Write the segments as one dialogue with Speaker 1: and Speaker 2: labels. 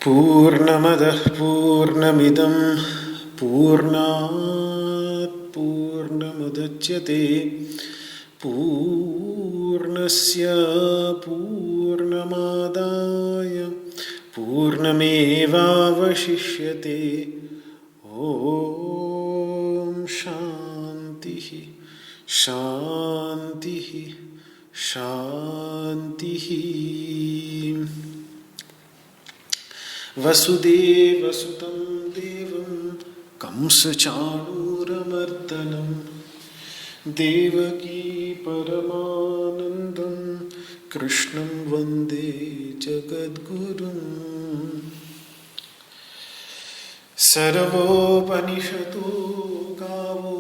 Speaker 1: पूर्णमदः पूर्णमिदं पूर्णात् पूर्णमुदच्यते पूर्णस्य पूर्णमादाय पूर्णमेवावशिष्यते। ॐ शान्तिः शान्तिः शान्तिः। वसुदेवसुतं देवं कंसचाणूरमर्दनं देवकी परमानन्दं कृष्णं वन्दे जगद्गुरुं। सर्वोपनिषदो गावो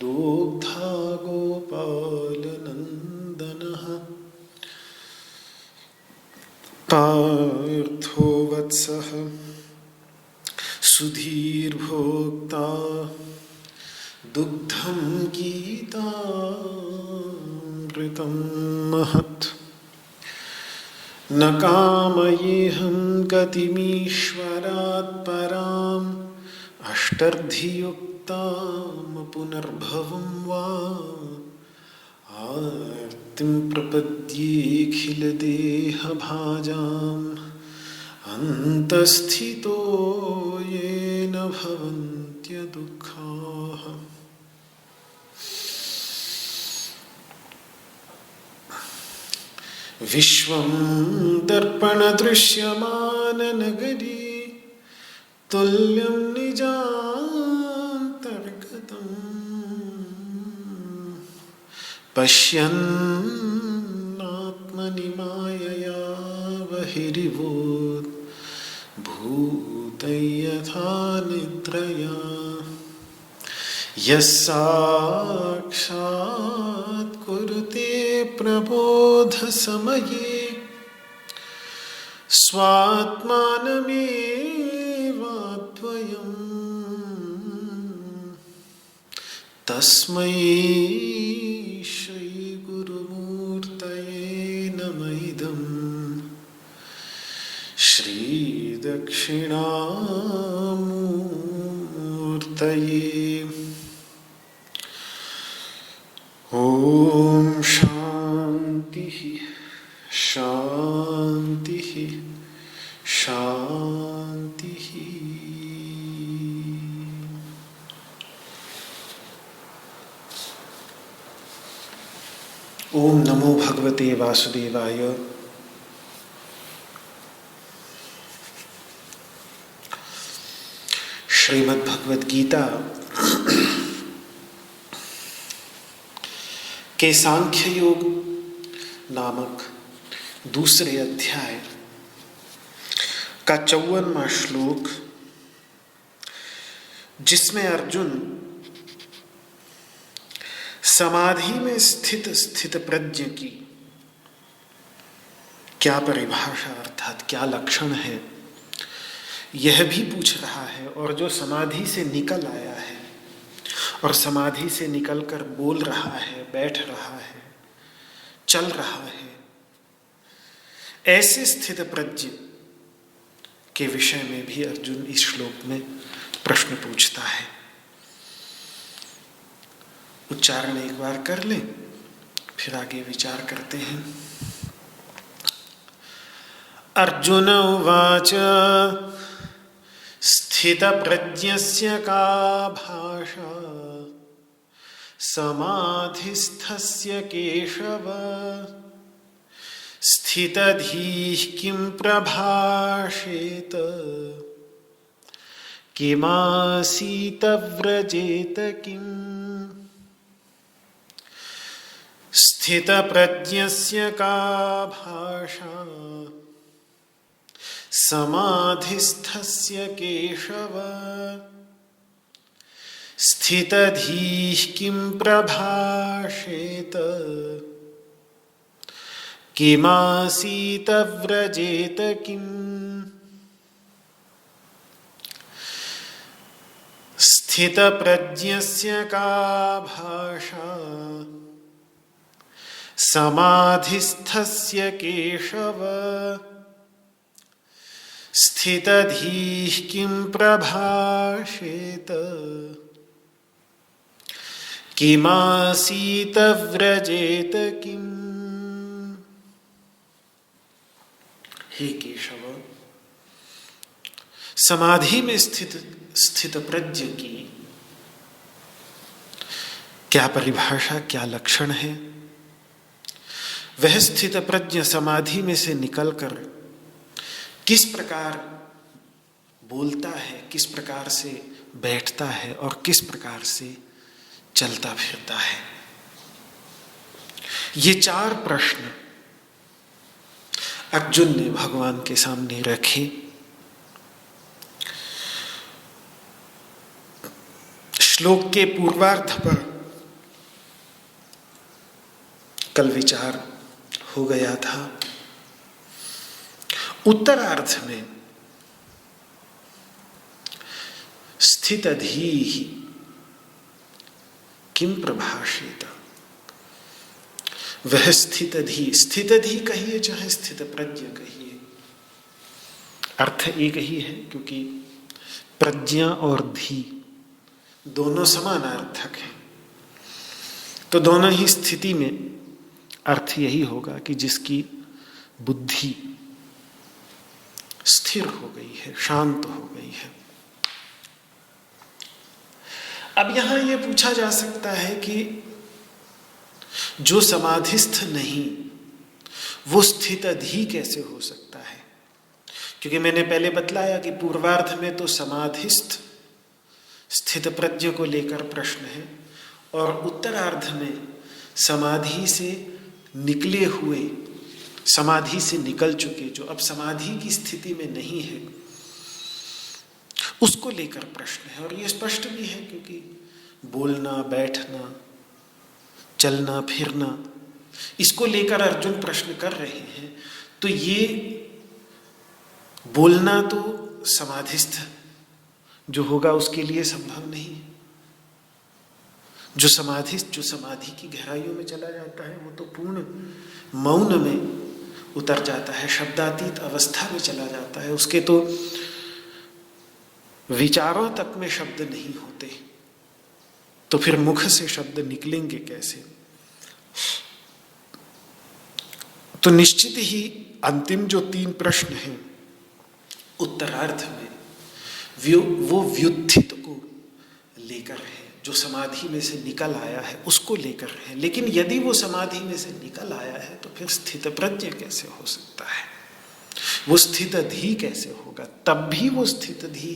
Speaker 1: दोग्धा गोपालनन्दनः पार्थो वत्सः सुधीर्भोक्ता दुग्धं गीतामृतं महत्। न कामयेऽहं गतिमीश्वरात् पराम् अष्टर्धियुक्तां पुनर्भवं वा आर्तिं प्रपद्येऽखिलदेहभाजाम् अन्तःस्थितो येन भवन्त्यदुःखाः। विश्वं दर्पणदृश्यमाननगरी तुल्यं निजान्तर्गतम् पश्यन्नात्मनि मायया बहिरिवोत् भूतै यथा निद्रया। यः साक्षात् कुरुते प्रबोधसमये स्वात्मानमेवाद्वयम् तस्मै श्रीगुरुमूर्तये नमः इदं श्रीदक्षिणामूर्तये। ॐ शान्तिः शान्तिः शान्तिः। ओम नमो भगवते वासुदेवाय। श्रीमद् भगवद गीता के सांख्य योग नामक दूसरे अध्याय का 54वां श्लोक जिसमें अर्जुन समाधि में स्थित प्रज्ञ की क्या परिभाषा अर्थात क्या लक्षण है यह भी पूछ रहा है, और जो समाधि से निकल आया है और समाधि से निकलकर बोल रहा है, बैठ रहा है, चल रहा है, ऐसे स्थित प्रज्ञ के विषय में भी अर्जुन इस श्लोक में प्रश्न पूछता है। उच्चारण एक बार कर लें, फिर आगे विचार करते हैं। अर्जुन उवाच स्थितप्रज्ञस्य का भाषा समाधिस्थस्य केशव स्थितधीः किं प्रभाषेत किमासीत व्रजेत किम्। स्थितप्रज्ञस्य का भाषा समाधिस्थस्य केशव स्थितधीः किं प्रभाषेत किमासीत व्रजेत किम्। स्थितप्रज्ञस्य का भाषा समाधिस्थस्य केशव स्थितधीः किं प्रभाषेत किमासीत व्रजेत किम्। हे केशव, समाधि में स्थित प्रज्ञ की क्या परिभाषा, क्या लक्षण है? वह स्थित प्रज्ञ समाधि में से निकलकर किस प्रकार बोलता है, किस प्रकार से बैठता है और किस प्रकार से चलता फिरता है। ये 4 प्रश्न अर्जुन ने भगवान के सामने रखे। श्लोक के पूर्वार्ध पर कल विचार हो गया था। उत्तरार्ध में स्थितधीः किं प्रभाषेत, वह स्थितधि कहिए चाहे स्थित प्रज्ञ कहिए, अर्थ एक ही है, क्योंकि प्रज्ञा और धी दोनों समानार्थक हैं। तो दोनों ही स्थिति में अर्थ यही होगा कि जिसकी बुद्धि स्थिर हो गई है, शांत हो गई है। अब यहां यह पूछा जा सकता है कि जो समाधिस्थ नहीं वो स्थितधि कैसे हो सकता है? क्योंकि मैंने पहले बतलाया कि पूर्वार्ध में तो समाधिस्थ स्थित प्रज्ञ को लेकर प्रश्न है, और उत्तरार्ध में समाधि से निकले हुए, समाधि से निकल चुके, जो अब समाधि की स्थिति में नहीं है, उसको लेकर प्रश्न है। और ये स्पष्ट भी है, क्योंकि बोलना, बैठना, चलना फिरना, इसको लेकर अर्जुन प्रश्न कर रहे हैं। तो ये बोलना तो समाधिस्थ जो होगा उसके लिए संभव नहीं। जो समाधि की गहराइयों में चला जाता है वो तो पूर्ण मौन में उतर जाता है, शब्दातीत अवस्था में चला जाता है। उसके तो विचारों तक में शब्द नहीं होते, तो फिर मुख से शब्द निकलेंगे कैसे? तो निश्चित ही अंतिम जो 3 प्रश्न हैं उत्तरार्ध में वो व्युत्थित को लेकर है, जो समाधि में से निकल आया है उसको लेकर है। लेकिन यदि वो समाधि में से निकल आया है तो फिर स्थित प्रज्ञ कैसे हो सकता है? वो स्थितधि कैसे होगा? तब भी वो स्थितधि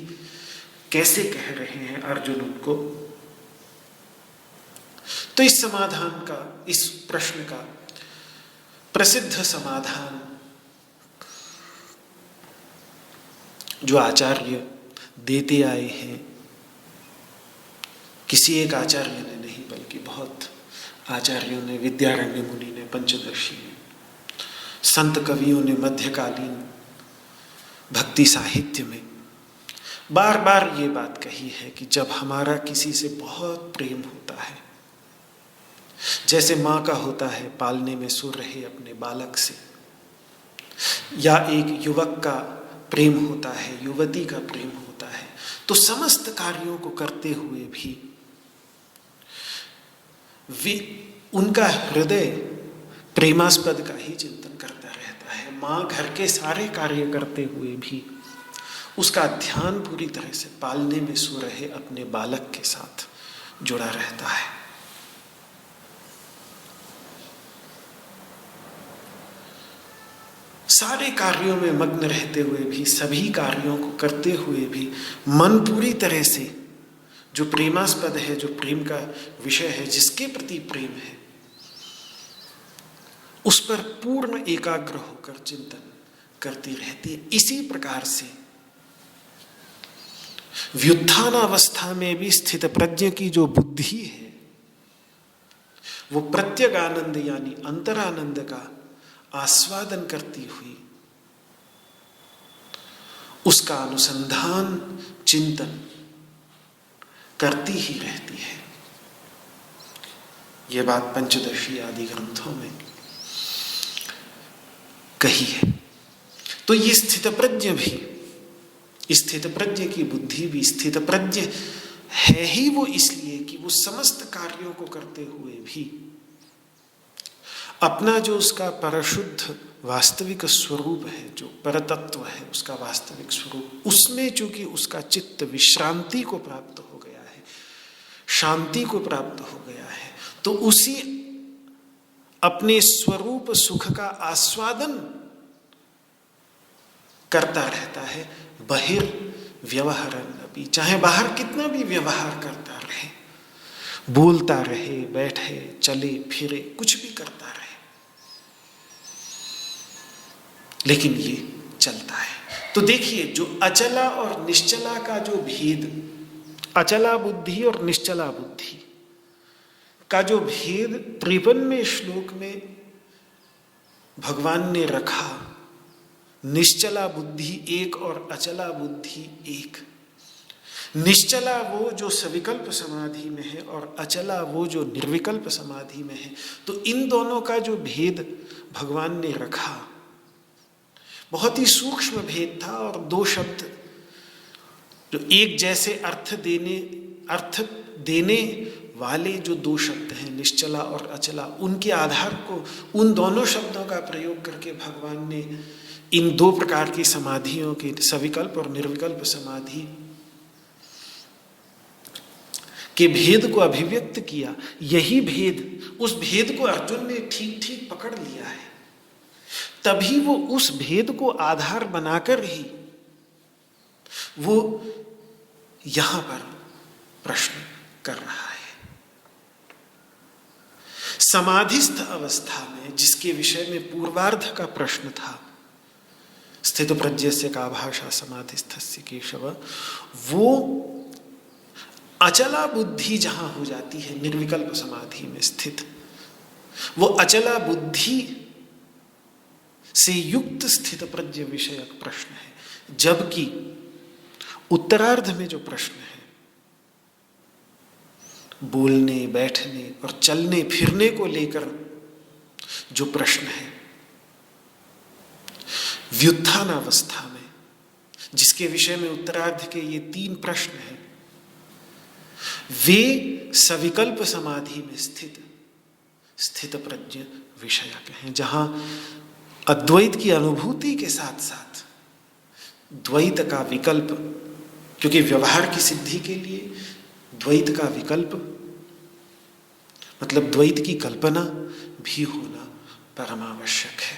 Speaker 1: कैसे कह रहे हैं अर्जुन उनको? तो इस समाधान का, इस प्रश्न का प्रसिद्ध समाधान जो आचार्य देते आए हैं किसी एक आचार्य ने नहीं, बल्कि बहुत आचार्यों ने, विद्यारण्य मुनि ने, पंचदशी ने, संत कवियों ने मध्यकालीन भक्ति साहित्य में बार बार ये बात कही है कि जब हमारा किसी से बहुत प्रेम होता है, जैसे माँ का होता है पालने में सो रहे अपने बालक से, या एक युवक का प्रेम होता है, युवती का प्रेम होता है, तो समस्त कार्यों को करते हुए भी उनका हृदय प्रेमास्पद का ही चिंतन करता रहता है। माँ घर के सारे कार्य करते हुए भी उसका ध्यान पूरी तरह से पालने में सो रहे अपने बालक के साथ जुड़ा रहता है। सारे कार्यों में मग्न रहते हुए भी, सभी कार्यों को करते हुए भी मन पूरी तरह से जो प्रेमास्पद है, जो प्रेम का विषय है, जिसके प्रति प्रेम है, उस पर पूर्ण एकाग्र होकर चिंतन करती रहती है। इसी प्रकार से व्युत्थान अवस्था में भी स्थित प्रज्ञ की जो बुद्धि है, वो प्रत्यग आनंद यानी अंतरानंद का आस्वादन करती हुई उसका अनुसंधान चिंतन करती ही रहती है। ये बात पंचदशी आदि ग्रंथों में कही है। तो ये स्थित प्रज्ञ भी, स्थित प्रज्ञ की बुद्धि भी स्थित प्रज्ञ है ही वो इसलिए कि वो समस्त कार्यों को करते हुए भी अपना जो उसका परशुद्ध वास्तविक स्वरूप है, जो परतत्व है, उसका वास्तविक स्वरूप, उसमें चूंकि उसका चित्त विश्रांति को प्राप्त हो गया है, शांति को प्राप्त हो गया है, तो उसी अपने स्वरूप सुख का आस्वादन करता रहता है। बहिर्व्यवहारन अपि, चाहे बाहर कितना भी व्यवहार करता रहे, बोलता रहे, बैठे, चले फिरे, कुछ भी करता रहे, लेकिन ये चलता है। तो देखिए, जो अचला और निश्चला का जो भेद, अचला बुद्धि और निश्चला बुद्धि का जो भेद 53वें श्लोक में भगवान ने रखा, निश्चला बुद्धि एक और अचला बुद्धि एक। निश्चला वो जो सविकल्प समाधि में है और अचला वो जो निर्विकल्प समाधि में है। तो इन दोनों का जो भेद भगवान ने रखा, बहुत ही सूक्ष्म भेद था, और दो शब्द जो एक जैसे अर्थ देने वाले जो दो शब्द हैं, निश्चला और अचला, उनके आधार को, उन दोनों शब्दों का प्रयोग करके भगवान ने इन दो प्रकार की समाधियों के, सविकल्प और निर्विकल्प समाधि के भेद को अभिव्यक्त किया। यही भेद, उस भेद को अर्जुन ने ठीक ठीक पकड़ लिया है, तभी वो उस भेद को आधार बनाकर ही वो यहां पर प्रश्न कर रहा है। समाधिस्थ अवस्था में, जिसके विषय में पूर्वार्ध का प्रश्न था, स्थित प्रज्ञस्य का भाषा समाधिस्थस्य केशव, वो अचला बुद्धि जहां हो जाती है निर्विकल्प समाधि में स्थित, वो अचला बुद्धि से युक्त स्थित प्रज्ञ विषयक प्रश्न है। जबकि उत्तरार्ध में जो प्रश्न है, बोलने, बैठने और चलने फिरने को लेकर जो प्रश्न है, व्युत्थान अवस्था में, जिसके विषय में उत्तरार्ध के ये 3 प्रश्न हैं, वे सविकल्प समाधि में स्थित प्रज्ञ विषयक हैं, जहां अद्वैत की अनुभूति के साथ साथ द्वैत का विकल्प, क्योंकि व्यवहार की सिद्धि के लिए द्वैत का विकल्प मतलब द्वैत की कल्पना भी होना परमावश्यक है।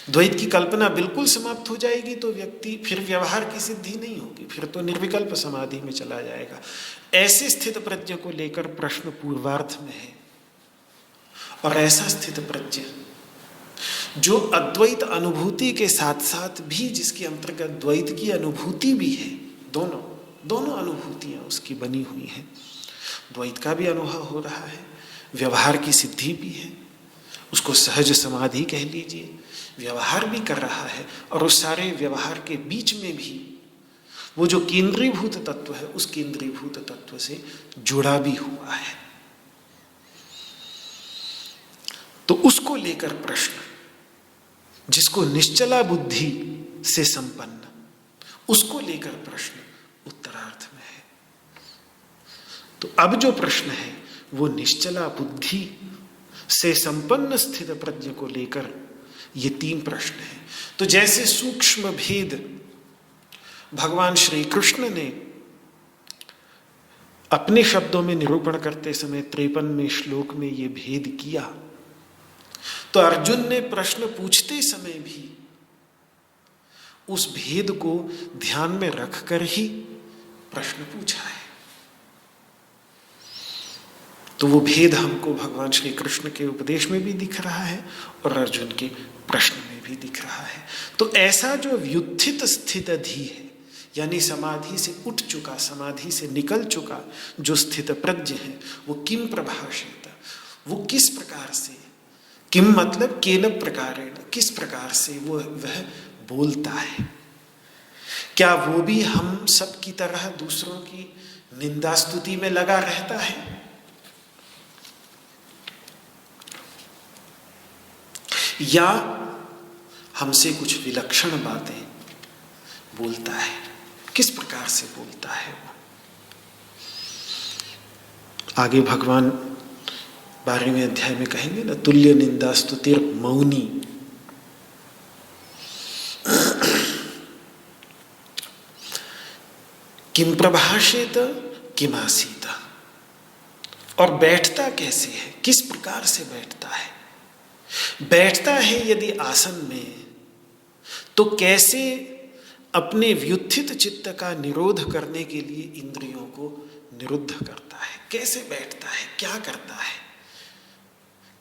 Speaker 1: द्वैत की कल्पना बिल्कुल समाप्त हो जाएगी तो व्यक्ति फिर व्यवहार की सिद्धि नहीं होगी, फिर तो निर्विकल्प समाधि में चला जाएगा। ऐसे स्थित प्रज्ञ को लेकर प्रश्न पूर्वार्ध में है, और ऐसा स्थित प्रज्ञ जो अद्वैत अनुभूति के साथ साथ भी, जिसके अंतर्गत द्वैत की अनुभूति भी है, दोनों अनुभूतियां उसकी बनी हुई हैं, द्वैत का भी अनुभव हो रहा है, व्यवहार की सिद्धि भी है, उसको सहज समाधि कह लीजिए, व्यवहार भी कर रहा है, और उस सारे व्यवहार के बीच में भी वो जो केंद्रीभूत तत्व है उस केंद्रीभूत तत्व से जुड़ा भी हुआ है। तो उसको लेकर प्रश्न, जिसको निश्चला बुद्धि से संपन्न, उसको लेकर प्रश्न उत्तरार्थ में है। तो अब जो प्रश्न है वो निश्चला बुद्धि से संपन्न स्थित प्रज्ञ को लेकर ये 3 प्रश्न हैं। तो जैसे सूक्ष्म भेद भगवान श्री कृष्ण ने अपने शब्दों में निरूपण करते समय 53वें श्लोक में ये भेद किया, तो अर्जुन ने प्रश्न पूछते समय भी उस भेद को ध्यान में रखकर ही प्रश्न पूछा है। तो वो भेद हमको भगवान श्री कृष्ण के उपदेश में भी दिख रहा है और अर्जुन के प्रश्न में भी दिख रहा है। तो ऐसा जो व्युत्थित स्थित धी है, यानी समाधि से उठ चुका, समाधि से निकल चुका जो स्थित प्रज्ञ है, वो किम प्रभाषेत, वो किस प्रकार से, किम मतलब केन प्रकारेण, किस प्रकार से वो वह बोलता है। क्या वो भी हम सब की तरह दूसरों की निंदा स्तुति में लगा रहता है, या हमसे कुछ विलक्षण बातें बोलता है, किस प्रकार से बोलता है वो। आगे भगवान 12वें अध्याय में कहेंगे ना, तुल्य निंदा स्तुतिर मौनी। किम प्रभाषेत किम आसीत, और बैठता कैसे है, किस प्रकार से बैठता है। बैठता है यदि आसन में, तो कैसे अपने व्युत्थित चित्त का निरोध करने के लिए इंद्रियों को निरुद्ध करता है, कैसे बैठता है, क्या करता है,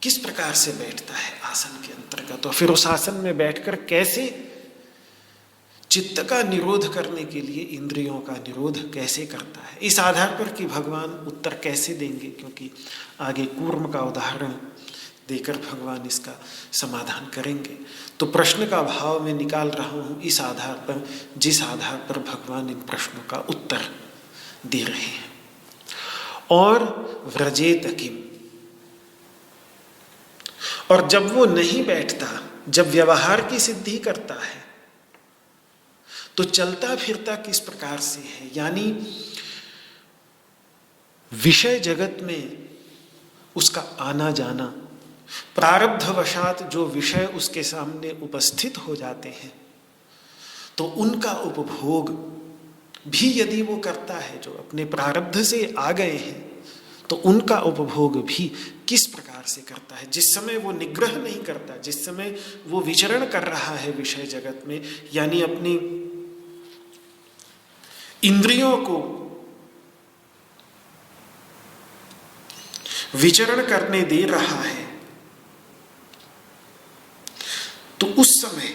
Speaker 1: किस प्रकार से बैठता है आसन के अंतर्गत, तो फिर उस आसन में बैठकर कैसे चित्त का निरोध करने के लिए इंद्रियों का निरोध कैसे करता है। इस आधार पर कि भगवान उत्तर कैसे देंगे, क्योंकि आगे कूर्म का उदाहरण देकर भगवान इसका समाधान करेंगे। तो प्रश्न का भाव मैं निकाल रहा हूँ इस आधार पर, जिस आधार पर भगवान इन प्रश्नों का उत्तर दे रहे हैं। और व्रजेत किम, और जब वो नहीं बैठता, जब व्यवहार की सिद्धि करता है, तो चलता फिरता किस प्रकार से है, यानी विषय जगत में उसका आना जाना, प्रारब्धवशात जो विषय उसके सामने उपस्थित हो जाते हैं, तो उनका उपभोग भी यदि वो करता है, जो अपने प्रारब्ध से आ गए हैं, तो उनका उपभोग भी किस प्रकार से करता है। जिस समय वो निग्रह नहीं करता, जिस समय वो विचरण कर रहा है विषय जगत में, यानी अपनी इंद्रियों को विचरण करने दे रहा है, तो उस समय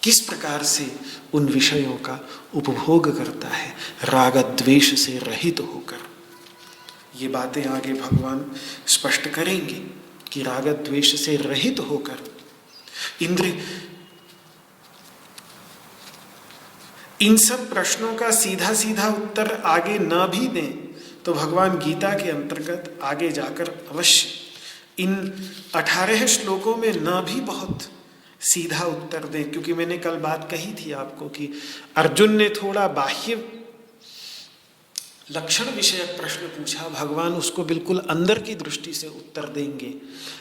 Speaker 1: किस प्रकार से उन विषयों का उपभोग करता है, राग द्वेष से रहित होकर। ये बातें आगे भगवान स्पष्ट करेंगे कि राग द्वेष से रहित होकर इन सब प्रश्नों का सीधा सीधा उत्तर आगे न भी दें, तो भगवान गीता के अंतर्गत आगे जाकर अवश्य इन 18 श्लोकों में न भी बहुत सीधा उत्तर दें। क्योंकि मैंने कल बात कही थी आपको कि अर्जुन ने थोड़ा बाह्य लक्षण विषयक प्रश्न पूछा, भगवान उसको बिल्कुल अंदर की दृष्टि से उत्तर देंगे,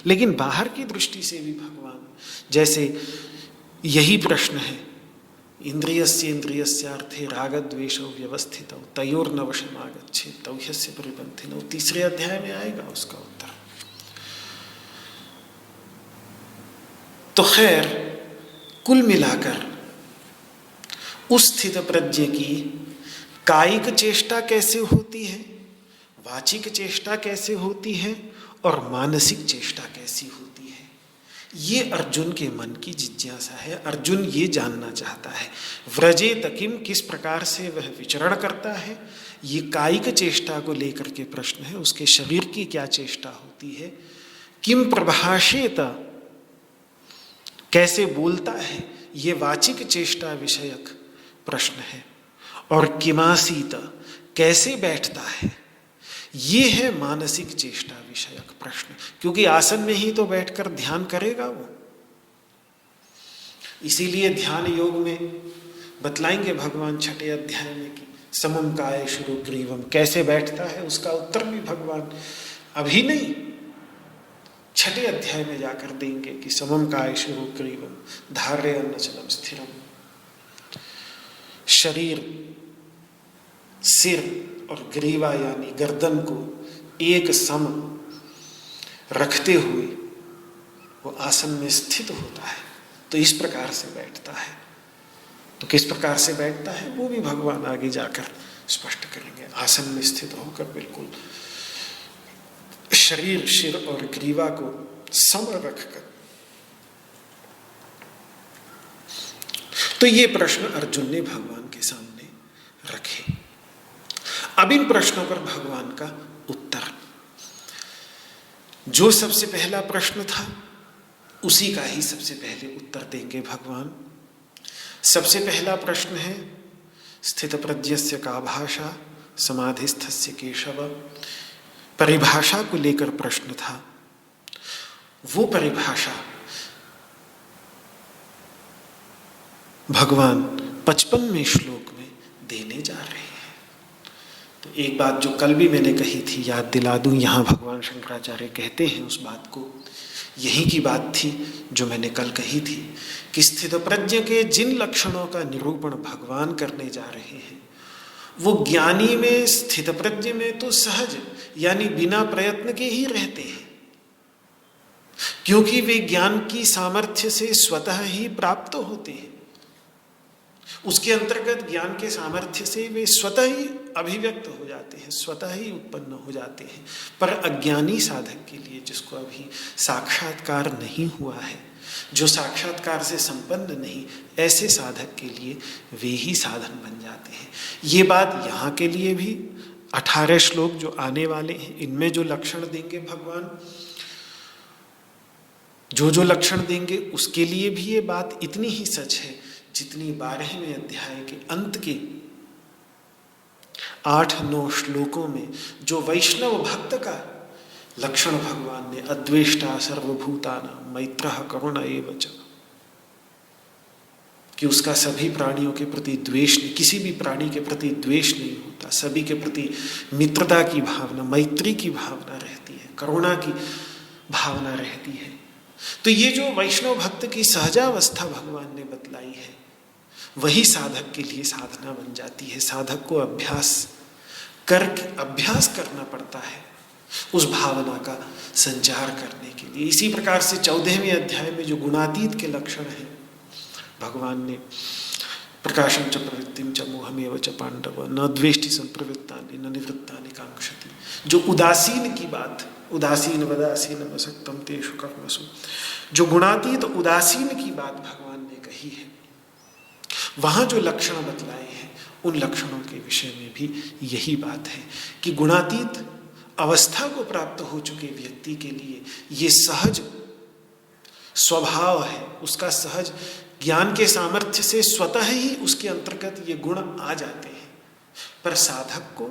Speaker 1: लेकिन बाहर की दृष्टि से भी भगवान, जैसे यही प्रश्न है, इंद्रियस्य इंद्रियस्यार्थे रागद्वेषौ व्यवस्थितौ तयोर्नवशमागच्छेत् तौ ह्यस्य परिपन्थिनौ, 3 अध्याय में आएगा उसका उत्तर। तो खैर कुल मिलाकर उस स्थित प्रज्ञ की कायिक चेष्टा कैसे होती है, वाचिक चेष्टा कैसे होती है, और मानसिक चेष्टा कैसी होती है, ये अर्जुन के मन की जिज्ञासा है। अर्जुन ये जानना चाहता है व्रजे तकिम, किस प्रकार से वह विचरण करता है। ये कायिक चेष्टा को लेकर के प्रश्न है, उसके शरीर की क्या चेष्टा होती है। किम प्रभाषेत, कैसे बोलता है, ये वाचिक चेष्टा विषयक प्रश्न है। और किमासीत, कैसे बैठता है, ये है मानसिक चेष्टा विषयक प्रश्न, क्योंकि आसन में ही तो बैठकर ध्यान करेगा वो। इसीलिए ध्यान योग में बतलाएंगे भगवान छठे अध्याय में कि समम काय शुरू ग्रीवम, कैसे बैठता है उसका उत्तर भी भगवान अभी नहीं छठे अध्याय में जाकर देंगे कि समम काय शुरू ग्रीवम धार्य अन्नचलम स्थिरम। शरीर, सिर और ग्रीवा यानी गर्दन को एक सम रखते हुए वो आसन में स्थित होता है, तो इस प्रकार से बैठता है। तो किस प्रकार से बैठता है वो भी भगवान आगे जाकर स्पष्ट करेंगे। आसन में स्थित होकर बिल्कुल शरीर, सिर और ग्रीवा को सम रखकर। तो ये प्रश्न अर्जुन ने भगवान के सामने रखे। अब इन प्रश्नों पर भगवान का उत्तर, जो सबसे पहला प्रश्न था उसी का ही सबसे पहले उत्तर देंगे भगवान। सबसे पहला प्रश्न है स्थित प्रज्ञस्य का भाषा समाधिस्थस्य केशव। परिभाषा को लेकर प्रश्न था। वो परिभाषा भगवान 55वें श्लोक में देने जा रहे हैं। तो एक बात जो कल भी मैंने कही थी याद दिला दूं, यहाँ भगवान शंकराचार्य कहते हैं उस बात को, यही की बात थी जो मैंने कल कही थी कि स्थित प्रज्ञ के जिन लक्षणों का निरूपण भगवान करने जा रहे हैं वो ज्ञानी में, स्थित प्रज्ञ में तो सहज यानी बिना प्रयत्न के ही रहते हैं, क्योंकि वे ज्ञान की सामर्थ्य से स्वतः ही प्राप्त होते हैं। उसके अंतर्गत ज्ञान के सामर्थ्य से वे स्वतः ही अभिव्यक्त हो जाते हैं, स्वतः ही उत्पन्न हो जाते हैं। पर अज्ञानी साधक के लिए, जिसको अभी साक्षात्कार नहीं हुआ है, जो साक्षात्कार से संपन्न नहीं, ऐसे साधक के लिए वे ही साधन बन जाते हैं। ये बात यहाँ के लिए भी 18 श्लोक जो आने वाले हैं इनमें जो लक्षण देंगे भगवान, जो लक्षण देंगे उसके लिए भी ये बात इतनी ही सच है जितनी 12वें अध्याय के अंत के 8-9 श्लोकों में जो वैष्णव भक्त का लक्षण भगवान ने, अद्वेष्टा सर्वभूतानां मैत्रः करुण एव च, कि उसका सभी प्राणियों के प्रति द्वेष नहीं, किसी भी प्राणी के प्रति द्वेष नहीं होता, सभी के प्रति मित्रता की भावना, मैत्री की भावना रहती है, करुणा की भावना रहती है। तो ये जो वैष्णव भक्त की सहजावस्था भगवान ने बतलाई है वही साधक के लिए साधना बन जाती है। साधक को अभ्यास करना पड़ता है उस भावना का संचार करने के लिए। इसी प्रकार से 14वें अध्याय में जो गुणातीत के लक्षण हैं भगवान ने, प्रकाशम च प्रवृत्तिम च मोहमेव च पांडव न द्वेष्टि संप्रवृत्तानि न निवृत्तानि कांक्षति, जो उदासीन की बात, उदासीन वदासीन असक्तम तेषु कर्मसु, जो गुणातीत उदासीन की बात भगवान ने कही है, वहाँ जो लक्षण बतलाए हैं उन लक्षणों के विषय में भी यही बात है कि गुणातीत अवस्था को प्राप्त हो चुके व्यक्ति के लिए ये सहज स्वभाव है, उसका सहज ज्ञान के सामर्थ्य से स्वतः ही उसके अंतर्गत ये गुण आ जाते हैं। पर साधक को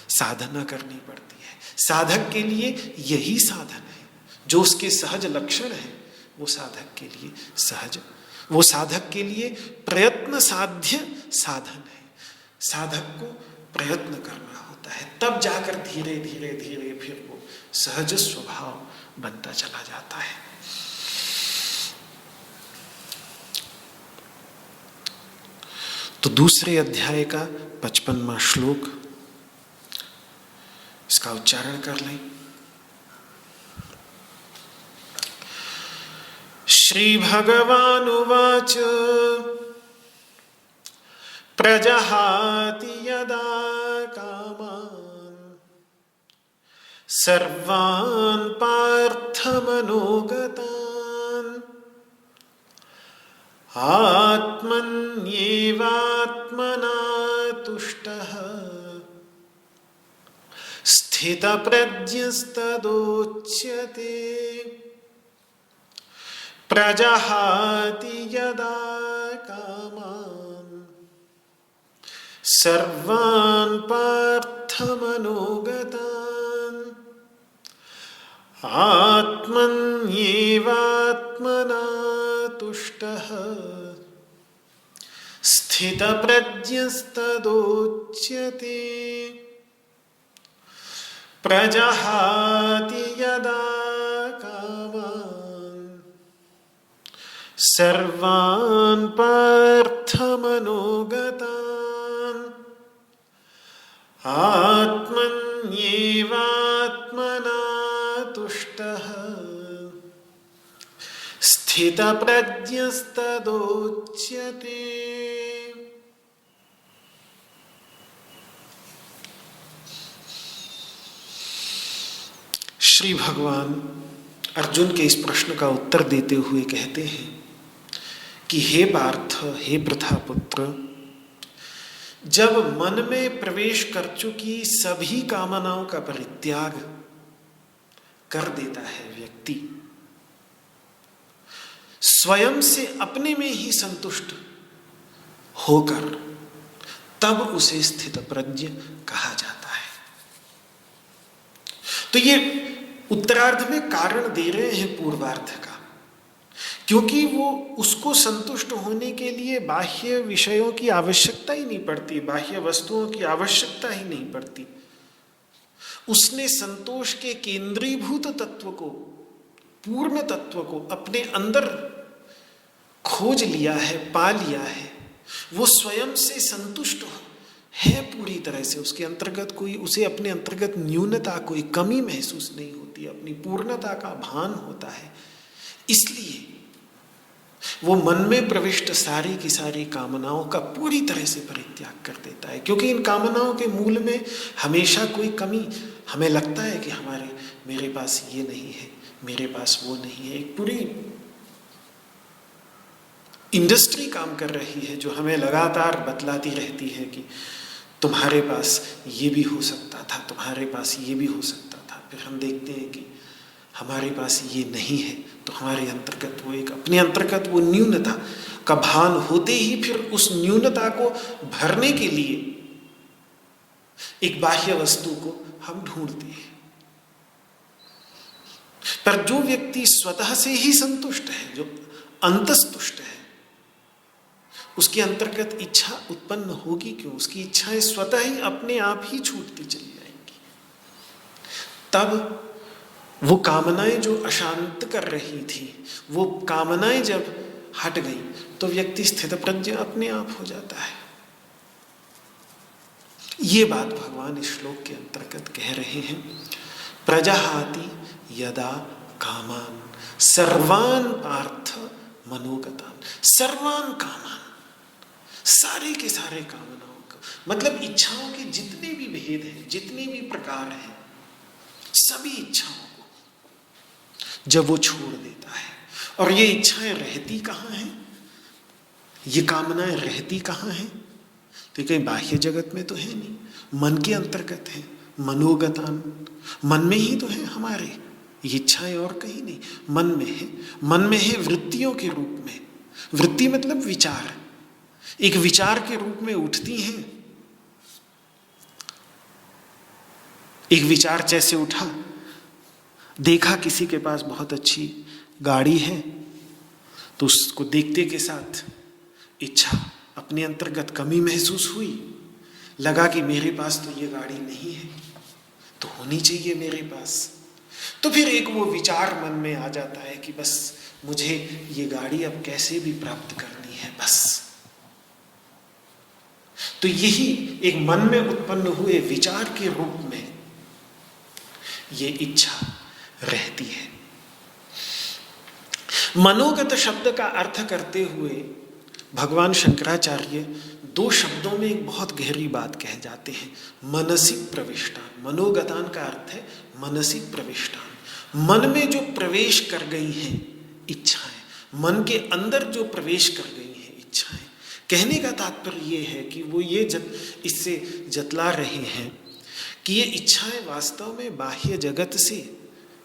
Speaker 1: साधना करनी पड़ती है। साधक के लिए यही साधन है, जो उसके सहज लक्षण है वो साधक के लिए सहज, वो साधक के लिए प्रयत्न साध्य साधन है। साधक को प्रयत्न करना होता है, तब जाकर धीरे धीरे धीरे फिर वो सहज स्वभाव बनता चला जाता है। तो दूसरे अध्याय का 55वां श्लोक, इसका उच्चारण कर लें। श्री भगवानुवाच प्रजहाति यदा कामान् सर्वान् पार्थमनोगतान् आत्मन्येवात्मना तुष्टः स्थितप्रज्ञस्तदोच्यते प्रजहाति यदा कामान् सर्वान् पार्थमनोगतान् आत्मन्येवात्मना तुष्टः स्थितप्रज्ञस्तदोच्यते प्रजहाति यदा कामान् सर्वान् पार्थमनोगतान् आत्मन्येवात्मना तुष्टः स्थितप्रज्ञस्तदोच्यते। श्री भगवान अर्जुन के इस प्रश्न का उत्तर देते हुए कहते हैं कि हे पार्थ, हे प्रथापुत्र, जब मन में प्रवेश कर चुकी सभी कामनाओं का परित्याग कर देता है व्यक्ति, स्वयं से अपने में ही संतुष्ट होकर, तब उसे स्थितप्रज्ञ कहा जाता है। तो ये उत्तरार्ध में कारण दे रहे हैं पूर्वार्ध का, क्योंकि वो उसको संतुष्ट होने के लिए बाह्य विषयों की आवश्यकता ही नहीं पड़ती, बाह्य वस्तुओं की आवश्यकता ही नहीं पड़ती। उसने संतोष के केंद्रीभूत तत्व को, पूर्ण तत्व को अपने अंदर खोज लिया है, पा लिया है। वो स्वयं से संतुष्ट है पूरी तरह से, उसके अंतर्गत कोई, उसे अपने अंतर्गत न्यूनता, कोई कमी महसूस नहीं होती, अपनी पूर्णता का भान होता है। इसलिए वो मन में प्रविष्ट सारी की सारी कामनाओं का पूरी तरह से परित्याग कर देता है, क्योंकि इन कामनाओं के मूल में हमेशा कोई कमी, हमें लगता है कि मेरे पास ये नहीं है, मेरे पास वो नहीं है। एक पूरी इंडस्ट्री काम कर रही है जो हमें लगातार बतलाती रहती है कि तुम्हारे पास ये भी हो सकता था, तुम्हारे पास ये भी हो सकता था। फिर हम देखते हैं कि हमारे पास ये नहीं है, तो हमारे अंतर्गत वो एक, अपने अंतर्गत वो न्यूनता का भान होते ही फिर उस न्यूनता को भरने के लिए एक बाह्य वस्तु को हम ढूंढते हैं। पर जो व्यक्ति स्वतः से ही संतुष्ट है, जो अंतस्तुष्ट है, उसके अंतर्गत इच्छा उत्पन्न होगी क्यों? उसकी इच्छाएं स्वतः ही अपने आप ही छूटती चली जाएंगी। तब वो कामनाएं जो अशांत कर रही थी, वो कामनाएं जब हट गई तो व्यक्ति स्थितप्रज्ञ अपने आप हो जाता है। ये बात भगवान इस श्लोक के अंतर्गत कह रहे हैं। प्रजहाति यदा कामान सर्वान पार्थ मनोगतान। सर्वान कामान, सारे के सारे कामनाओं का मतलब इच्छाओं के जितने भी भेद हैं, जितने भी प्रकार हैं, सभी इच्छाओं को जब वो छोड़ देता है। और ये इच्छाएं रहती कहाँ हैं, ये कामनाएं रहती कहाँ हैं? तो कहीं बाह्य जगत में तो है नहीं, मन के अंतर्गत है। मनोगतान, मन में ही तो है हमारे ये इच्छाएं, और कहीं नहीं, मन में है। मन में है वृत्तियों के रूप में। वृत्ति मतलब विचार, एक विचार के रूप में उठती हैं। एक विचार जैसे उठा, देखा किसी के पास बहुत अच्छी गाड़ी है, तो उसको देखते के साथ इच्छा, अपने अंतर्गत कमी महसूस हुई, लगा कि मेरे पास तो ये गाड़ी नहीं है, तो होनी चाहिए मेरे पास। तो फिर एक वो विचार मन में आ जाता है कि बस मुझे ये गाड़ी अब कैसे भी प्राप्त करनी है, बस। तो यही एक मन में उत्पन्न हुए विचार के रूप में ये इच्छा रहती है। मनोगत शब्द का अर्थ करते हुए भगवान शंकराचार्य दो शब्दों में एक बहुत गहरी बात कह जाते हैं। मनसिक प्रविष्टान, मनोगतान का अर्थ है मनसिक प्रविष्टान। मन में जो प्रवेश कर गई हैं इच्छाएं, मन के अंदर जो प्रवेश कर गई कहने का तात्पर्य ये है कि वो ये इससे जतला रहे हैं कि ये इच्छाएं वास्तव में बाह्य जगत से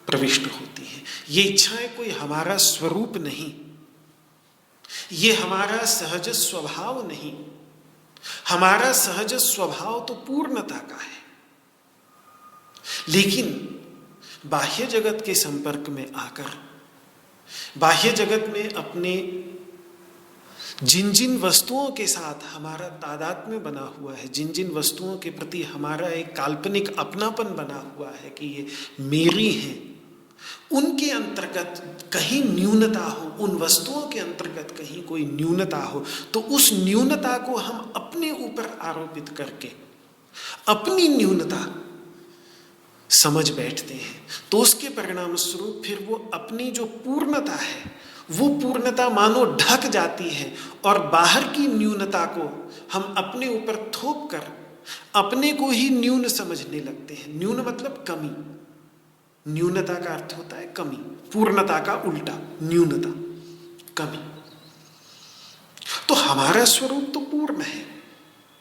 Speaker 1: प्रविष्ट होती हैं। ये इच्छाएं कोई हमारा स्वरूप नहीं, ये हमारा सहज स्वभाव नहीं। हमारा सहज स्वभाव तो पूर्णता का है, लेकिन बाह्य जगत के संपर्क में आकर, बाह्य जगत में अपने जिन जिन वस्तुओं के साथ हमारा तादात्म्य बना हुआ है, जिन जिन वस्तुओं के प्रति हमारा एक काल्पनिक अपनापन बना हुआ है कि ये मेरी हैं, उनके अंतर्गत कहीं न्यूनता हो, उन वस्तुओं के अंतर्गत कहीं कोई न्यूनता हो, तो उस न्यूनता को हम अपने ऊपर आरोपित करके अपनी न्यूनता समझ बैठते हैं। तो उसके परिणाम स्वरूप फिर वो अपनी जो पूर्णता है, वो पूर्णता मानो ढक जाती है और बाहर की न्यूनता को हम अपने ऊपर थोप कर अपने को ही न्यून समझने लगते हैं। न्यून मतलब कमी, न्यूनता का अर्थ होता है कमी, पूर्णता का उल्टा न्यूनता, कमी। तो हमारा स्वरूप तो पूर्ण है,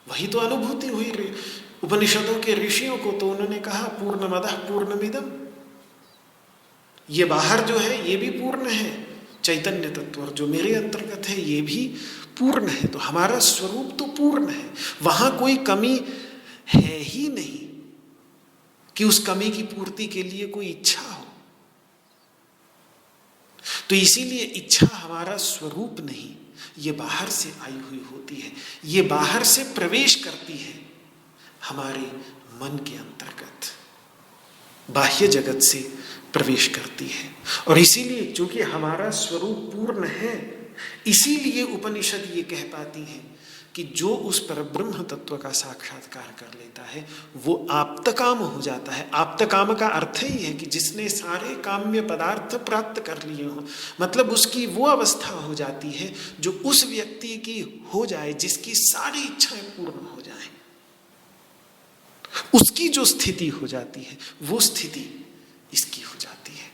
Speaker 1: वही तो अनुभूति हुई उपनिषदों के ऋषियों को। तो उन्होंने कहा पूर्णमदः पूर्णमिदम्, ये बाहर जो है ये भी पूर्ण है, चैतन्य तत्व और जो मेरे अंतर्गत है ये भी पूर्ण है। तो हमारा स्वरूप तो पूर्ण है, वहां कोई कमी है ही नहीं कि उस कमी की पूर्ति के लिए कोई इच्छा हो। तो इसीलिए इच्छा हमारा स्वरूप नहीं, ये बाहर से आई हुई होती है, ये बाहर से प्रवेश करती है हमारे मन के अंतर्गत, बाह्य जगत से प्रवेश करती है। और इसीलिए चूंकि हमारा स्वरूप पूर्ण है, इसीलिए उपनिषद ये कह पाती हैं कि जो उस परब्रह्म तत्व का साक्षात्कार कर लेता है वो आप्तकाम हो जाता है। आप्तकाम का अर्थ ही है कि जिसने सारे काम्य पदार्थ प्राप्त कर लिए हों, मतलब उसकी वो अवस्था हो जाती है जो उस व्यक्ति की हो जाए जिसकी सारी इच्छाएं पूर्ण हो जाएं। उसकी जो स्थिति हो जाती है वो स्थिति इसकी हो जाती है।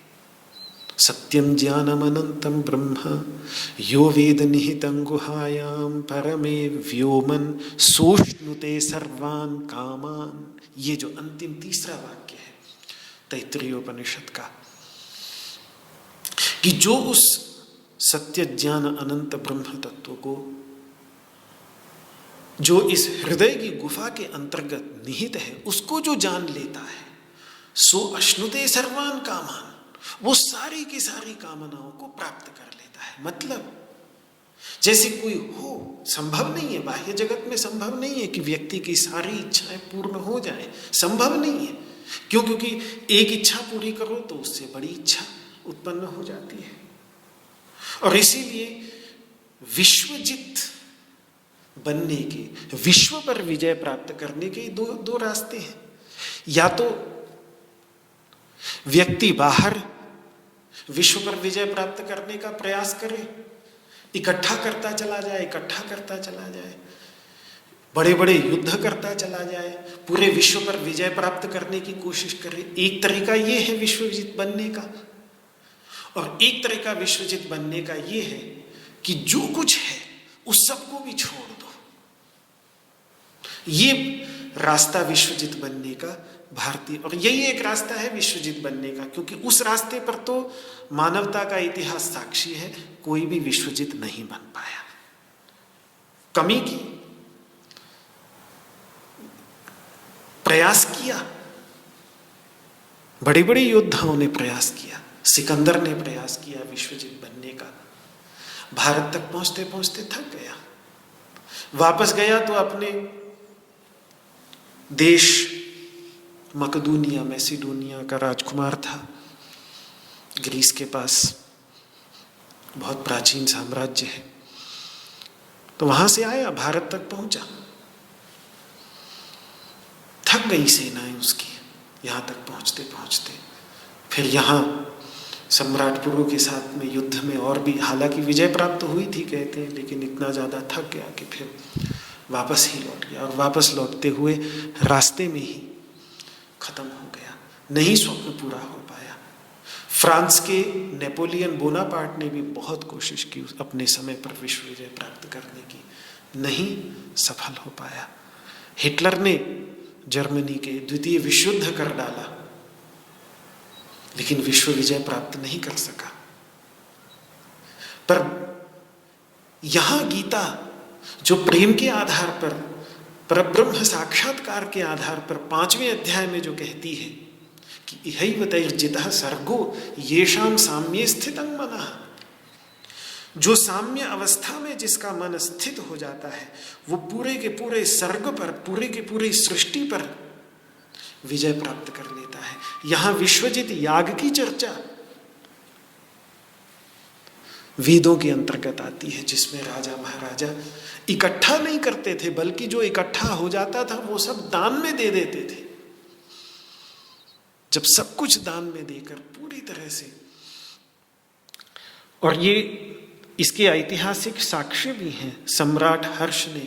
Speaker 1: सत्यम ज्ञानम अनंतम ब्रह्म यो वेद निहितं गुहायां परमे व्योमन सोष्णुते सर्वान् कामान। ये जो अंतिम तीसरा वाक्य है तैत्तिरीय उपनिषद का, कि जो उस सत्य ज्ञान अनंत ब्रह्म तत्व को, जो इस हृदय की गुफा के अंतर्गत निहित है, उसको जो जान लेता है, सो अश्नुते सर्वान् कामान, वो सारी की सारी कामनाओं को प्राप्त कर लेता है। मतलब जैसे कोई हो, संभव नहीं है, बाह्य जगत में संभव नहीं है कि व्यक्ति की सारी इच्छाएं पूर्ण हो जाएं, संभव नहीं है। क्यों? क्योंकि एक इच्छा पूरी करो तो उससे बड़ी इच्छा उत्पन्न हो जाती है। और इसीलिए विश्वजित बनने के, विश्व पर विजय प्राप्त करने के दो रास्ते हैं। या तो व्यक्ति बाहर विश्व पर विजय प्राप्त करने का प्रयास करे, इकट्ठा करता चला जाए, बड़े बड़े युद्ध करता चला जाए, पूरे विश्व पर विजय प्राप्त करने की कोशिश करे। एक तरीका ये है विश्वजित बनने का। और एक तरीका विश्वजित बनने का ये है कि जो कुछ है उस सबको भी छोड़ दो। ये रास्ता विश्वजित बनने का भारतीय, और यही एक रास्ता है विश्वजित बनने का, क्योंकि उस रास्ते पर तो मानवता का इतिहास साक्षी है, कोई भी विश्वजित नहीं बन पाया। कमी की, प्रयास किया, बड़े बड़े योद्धाओं ने प्रयास किया, सिकंदर ने प्रयास किया विश्वजित बनने का, भारत तक पहुंचते पहुंचते थक गया, वापस गया तो अपने देश मकदूनिया, मैसिडोनिया का राजकुमार था, ग्रीस के पास बहुत प्राचीन साम्राज्य है, तो वहां से आया, भारत तक पहुंचा, थक गई सेनाएं उसकी यहां तक पहुंचते पहुंचते। फिर यहां सम्राट पुरु के साथ में युद्ध में और भी, हालांकि विजय प्राप्त हुई थी कहते हैं, लेकिन इतना ज्यादा थक गया कि फिर वापस ही लौट गया। और वापस लौटते हुए रास्ते में ही खत्म हो गया, नहीं स्वप्न पूरा हो पाया। फ्रांस के नेपोलियन बोनापार्ट ने भी बहुत कोशिश की अपने समय पर विश्व विजय प्राप्त करने की, नहीं सफल हो पाया। हिटलर ने जर्मनी के द्वितीय विश्व युद्ध कर डाला, लेकिन विश्व विजय प्राप्त नहीं कर सका। पर यहां गीता जो प्रेम के आधार पर, परब्रह्म साक्षात्कार के आधार पर 5वें अध्याय में जो कहती है कि इहैव तैर्जितः सर्गो येषां साम्ये स्थितं मनः, जो साम्य अवस्था में जिसका मन स्थित हो जाता है वो पूरे के पूरे सर्ग पर, पूरे के पूरी सृष्टि पर विजय प्राप्त कर लेता है। यहां विश्वजित याग की चर्चा वेदों के अंतर्गत आती है, जिसमें राजा महाराजा इकट्ठा नहीं करते थे, बल्कि जो इकट्ठा हो जाता था वो सब दान में दे देते थे। जब सब कुछ दान में देकर पूरी तरह से, और ये इसके ऐतिहासिक साक्ष्य भी हैं। सम्राट हर्ष ने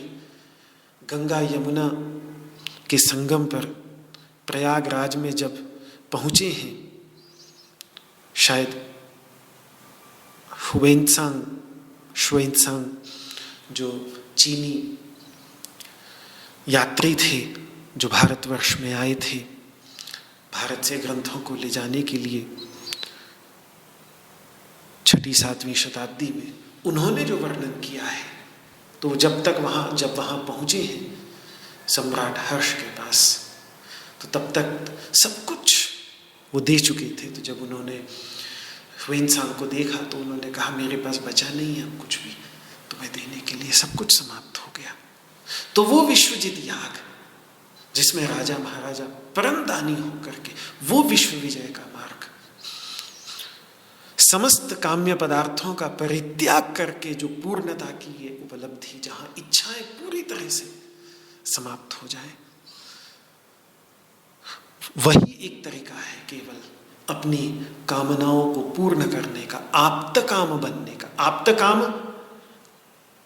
Speaker 1: गंगा यमुना के संगम पर प्रयागराज में जब पहुंचे हैं, शायद शुएनत्सांग जो चीनी यात्री थे जो भारतवर्ष में आए थे भारत से ग्रंथों को ले जाने के लिए 6वीं-7वीं शताब्दी में, उन्होंने जो वर्णन किया है, तो जब वहाँ पहुँचे हैं सम्राट हर्ष के पास, तो तब तक सब कुछ वो दे चुके थे। तो जब उन्होंने हुएनत्सांग को देखा तो उन्होंने कहा मेरे पास बचा नहीं है अब कुछ भी तुम्हें देने के लिए, सब कुछ समाप्त हो गया। तो वो विश्वजित याग जिसमें राजा महाराजा परमदानी होकर के, वो विश्व विजय का मार्ग, समस्त काम्य पदार्थों का परित्याग करके जो पूर्णता की ये उपलब्धि, जहां इच्छाएं पूरी तरह से समाप्त हो जाए, वही एक तरीका है केवल अपनी कामनाओं को पूर्ण करने का, आप्त काम बनने का। आप्त काम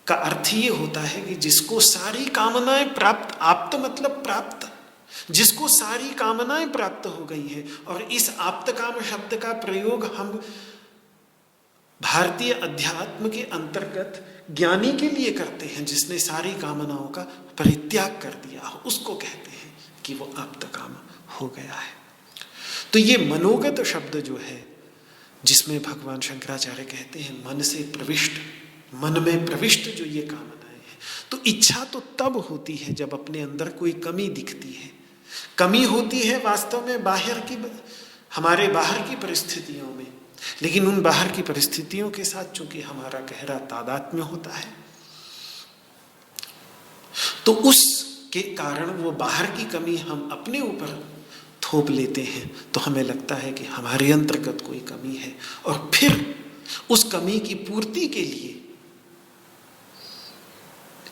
Speaker 1: का अर्थ ये होता है कि जिसको सारी कामनाएं प्राप्त, आप्त मतलब प्राप्त, जिसको सारी कामनाएं प्राप्त हो गई है। और इस आप्त काम शब्द का प्रयोग हम भारतीय अध्यात्म के अंतर्गत ज्ञानी के लिए करते हैं, जिसने सारी कामनाओं का परित्याग कर दिया हो, उसको कहते हैं कि वो आप्त काम हो गया है। तो ये मनोगत शब्द जो है, जिसमें भगवान शंकराचार्य कहते हैं मन से प्रविष्ट, मन में प्रविष्ट जो ये कामनाएं हैं, तो इच्छा तो तब होती है जब अपने अंदर कोई कमी दिखती है। कमी होती है वास्तव में हमारे बाहर की परिस्थितियों में, लेकिन उन बाहर की परिस्थितियों के साथ चूंकि हमारा गहरा तादात्म्य होता है, तो उसके कारण वो बाहर की कमी हम अपने ऊपर थोप लेते हैं, तो हमें लगता है कि हमारे अंतर्गत कोई कमी है, और फिर उस कमी की पूर्ति के लिए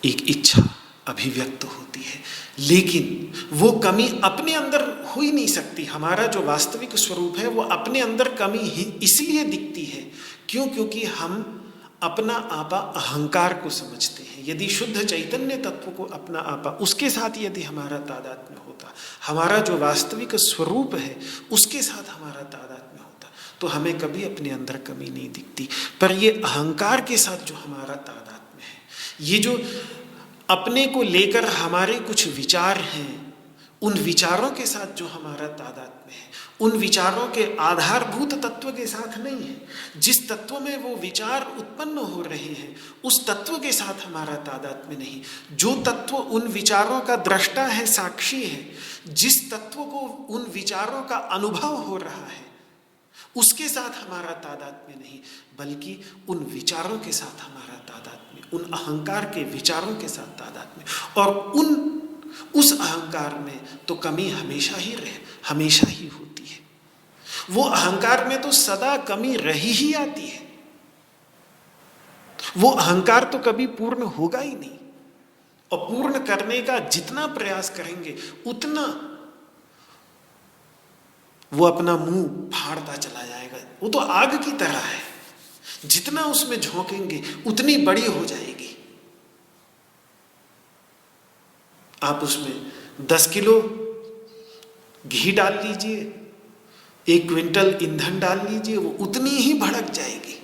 Speaker 1: एक इच्छा अभिव्यक्त होती है। लेकिन वो कमी अपने अंदर हो ही नहीं सकती। हमारा जो वास्तविक स्वरूप है वो अपने अंदर कमी ही इसलिए दिखती है, क्योंकि हम अपना आपा अहंकार को समझते हैं। यदि शुद्ध चैतन्य तत्व को अपना आपा, उसके साथ यदि हमारा तादात्म्य होता, हमारा जो वास्तविक स्वरूप है उसके साथ हमारा तादात्म्य होता, तो हमें कभी अपने अंदर कमी नहीं दिखती। पर ये अहंकार के साथ जो हमारा तादात्म्य है, ये जो अपने को लेकर हमारे कुछ विचार हैं, उन विचारों के साथ जो हमारा तादात्म्य है, उन विचारों के आधारभूत तत्व के साथ नहीं है। जिस तत्व में वो विचार उत्पन्न हो रहे हैं उस तत्व के साथ हमारा तादात्म्य नहीं। जो तत्व उन विचारों का दृष्टा है, साक्षी है, जिस तत्व को उन विचारों का अनुभव हो रहा है, उसके साथ हमारा तादात्म्य नहीं, बल्कि उन विचारों के साथ हमारा तादात्म्य, उन अहंकार के विचारों के साथ तादात्म्य। और उस अहंकार में तो कमी हमेशा ही होती है। वो अहंकार में तो सदा कमी रही ही आती है। वो अहंकार तो कभी पूर्ण होगा ही नहीं, और पूर्ण करने का जितना प्रयास करेंगे उतना वो अपना मुंह फाड़ता चला जाएगा। वो तो आग की तरह है, जितना उसमें झोंकेंगे उतनी बड़ी हो जाएगी। आप उसमें 10 किलो घी डाल लीजिए, 1 क्विंटल ईंधन डाल लीजिए, वो उतनी ही भड़क जाएगी,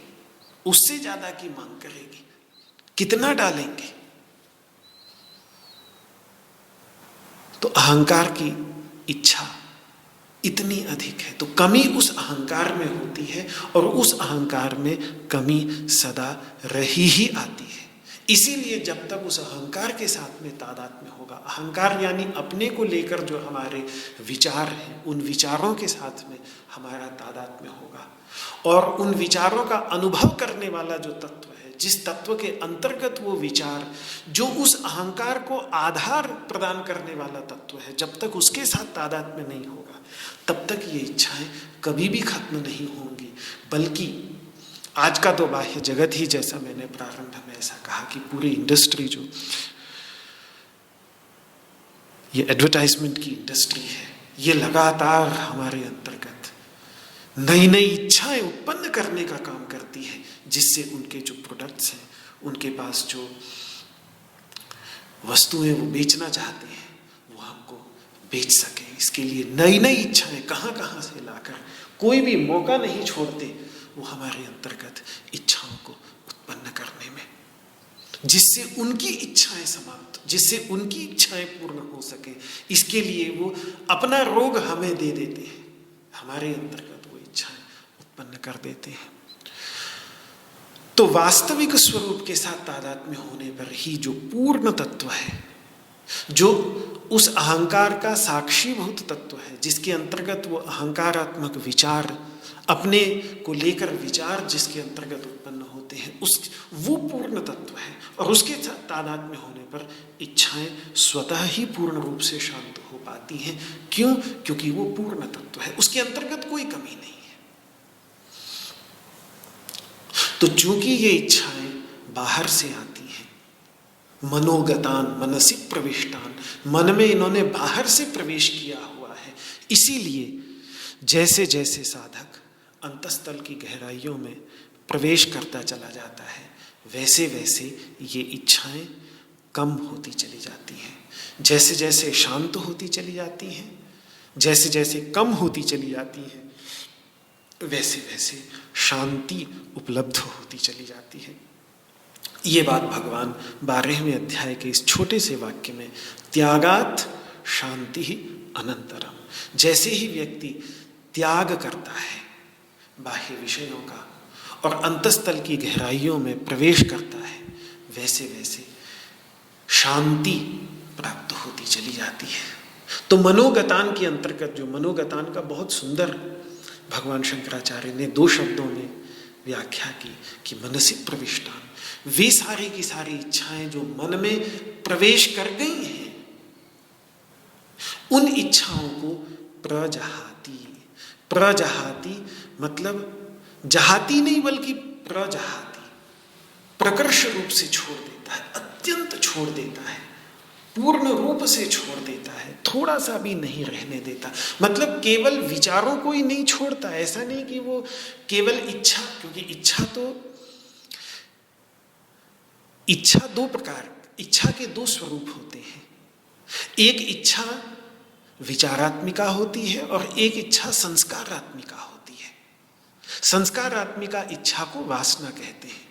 Speaker 1: उससे ज्यादा की मांग करेगी। कितना डालेंगे? तो अहंकार की इच्छा इतनी अधिक है, तो कमी उस अहंकार में होती है और उस अहंकार में कमी सदा रही ही आती है। इसीलिए जब तक उस अहंकार के साथ में तादात्म्य होगा, अहंकार यानी अपने को लेकर जो हमारे विचार हैं, उन विचारों के साथ में हमारा तादात्म्य होगा और उन विचारों का अनुभव करने वाला जो तत्व है, जिस तत्व के अंतर्गत वो विचार, जो उस अहंकार को आधार प्रदान करने वाला तत्व है, जब तक उसके साथ तादात्म्य नहीं होगा तब तक ये इच्छाएं कभी भी खत्म नहीं होंगी। बल्कि आज का तो बाह्य जगत ही, जैसा मैंने प्रारंभ में ऐसा कहा कि पूरी इंडस्ट्री जो ये एडवर्टाइजमेंट की इंडस्ट्री है, ये लगातार हमारे अंतर्गत नई नई इच्छाएं उत्पन्न करने का काम करती है, जिससे उनके जो प्रोडक्ट्स हैं, उनके पास जो वस्तुएं वो बेचना चाहते हैं, वो हमको बेच सके। इसके लिए नई नई इच्छाएं कहाँ कहाँ से लाकर, कोई भी मौका नहीं छोड़ते वो हमारे अंतर्गत इच्छाओं को उत्पन्न करने में, जिससे उनकी इच्छाएं समाप्त, जिससे उनकी इच्छाएं पूर्ण हो सके। इसके लिए वो अपना रोग हमें दे देते हैं, हमारे अंतर्गत वो इच्छाएं उत्पन्न कर देते हैं। तो वास्तविक स्वरूप के साथ तादात्म्य होने पर ही जो पूर्ण तत्व है, जो उस अहंकार का साक्षीभूत तत्व है, जिसके अंतर्गत वो अहंकारात्मक विचार, अपने को लेकर विचार जिसके अंतर्गत उत्पन्न होते हैं, वो पूर्ण तत्व है। और उसके तादात्म्य होने पर इच्छाएं स्वतः ही पूर्ण रूप से शांत हो पाती हैं। क्यों? क्योंकि वो पूर्ण तत्व है, उसके अंतर्गत कोई कमी नहीं है। तो चूंकि ये इच्छाएं बाहर से आती हैं, मनोगतान मनसि प्रविष्टान, मन में इन्होंने बाहर से प्रवेश किया हुआ है, इसीलिए जैसे जैसे साधक अंतःस्थल की गहराइयों में प्रवेश करता चला जाता है, वैसे वैसे ये इच्छाएं कम होती चली जाती हैं। जैसे जैसे शांत होती चली जाती हैं, जैसे जैसे कम होती चली जाती हैं, वैसे वैसे शांति उपलब्ध होती चली जाती है। ये बात भगवान 12वें अध्याय के इस छोटे से वाक्य में, त्यागात शांति ही अनंतरम, जैसे ही व्यक्ति त्याग करता है बाह्य विषयों का और अंतःस्थल की गहराइयों में प्रवेश करता है, वैसे वैसे शांति प्राप्त होती चली जाती है। तो मनोगतान के अंतर्गत, जो मनोगतान का बहुत सुंदर भगवान शंकराचार्य ने 2 शब्दों में व्याख्या की कि मनसि प्रविष्टान, वे सारी की सारी इच्छाएं जो मन में प्रवेश कर गई हैं, उन इच्छाओं को प्रजहाति, प्रजहाति मतलब जहाती नहीं बल्कि प्रजहाति, प्रकर्ष रूप से छोड़ देता है, अत्यंत छोड़ देता है, पूर्ण रूप से छोड़ देता है, थोड़ा सा भी नहीं रहने देता। मतलब केवल विचारों को ही नहीं छोड़ता, ऐसा नहीं कि वो केवल इच्छा, क्योंकि इच्छा 2 प्रकार, इच्छा के 2 स्वरूप होते हैं। एक इच्छा विचारात्मिका होती है और एक इच्छा संस्कारात्मिका होती है। संस्कारात्मिका इच्छा को वासना कहते हैं।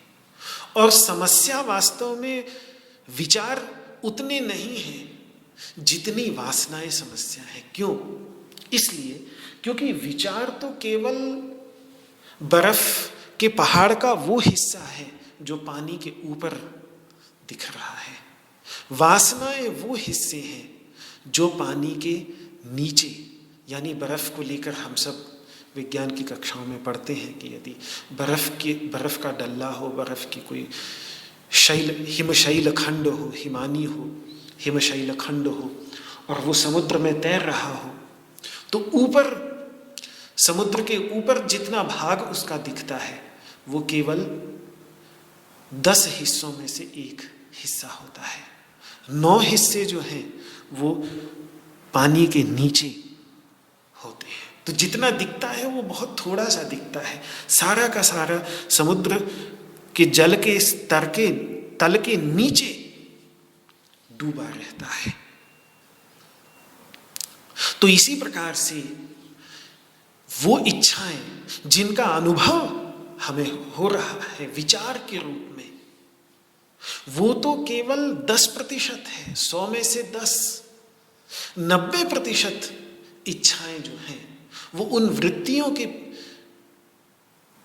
Speaker 1: और समस्या वास्तव में विचार उतने नहीं हैं जितनी वासनाएं समस्या है। क्यों? इसलिए क्योंकि विचार तो केवल बर्फ के पहाड़ का वो हिस्सा है जो पानी के ऊपर दिख रहा है। वासनाएं वो हिस्से हैं जो पानी के नीचे, यानी बर्फ को लेकर हम सब विज्ञान की कक्षाओं में पढ़ते हैं कि यदि बर्फ का डल्ला हो, बर्फ की कोई हिमशैल खंड हो, हिमानी हो, हिमशैल खंड हो और वो समुद्र में तैर रहा हो, तो ऊपर समुद्र के ऊपर जितना भाग उसका दिखता है वो केवल 10 हिस्सों में से 1 हिस्सा होता है। 9 हिस्से जो हैं वो पानी के नीचे होते हैं। तो जितना दिखता है वो बहुत थोड़ा सा दिखता है। सारा का सारा समुद्र के जल के स्तर के तल के नीचे डूबा रहता है। तो इसी प्रकार से वो इच्छाएं जिनका अनुभव हमें हो रहा है विचार के रूप में, वो तो केवल 10% है, 100 में से 10। 90% इच्छाएं जो हैं वो उन वृत्तियों के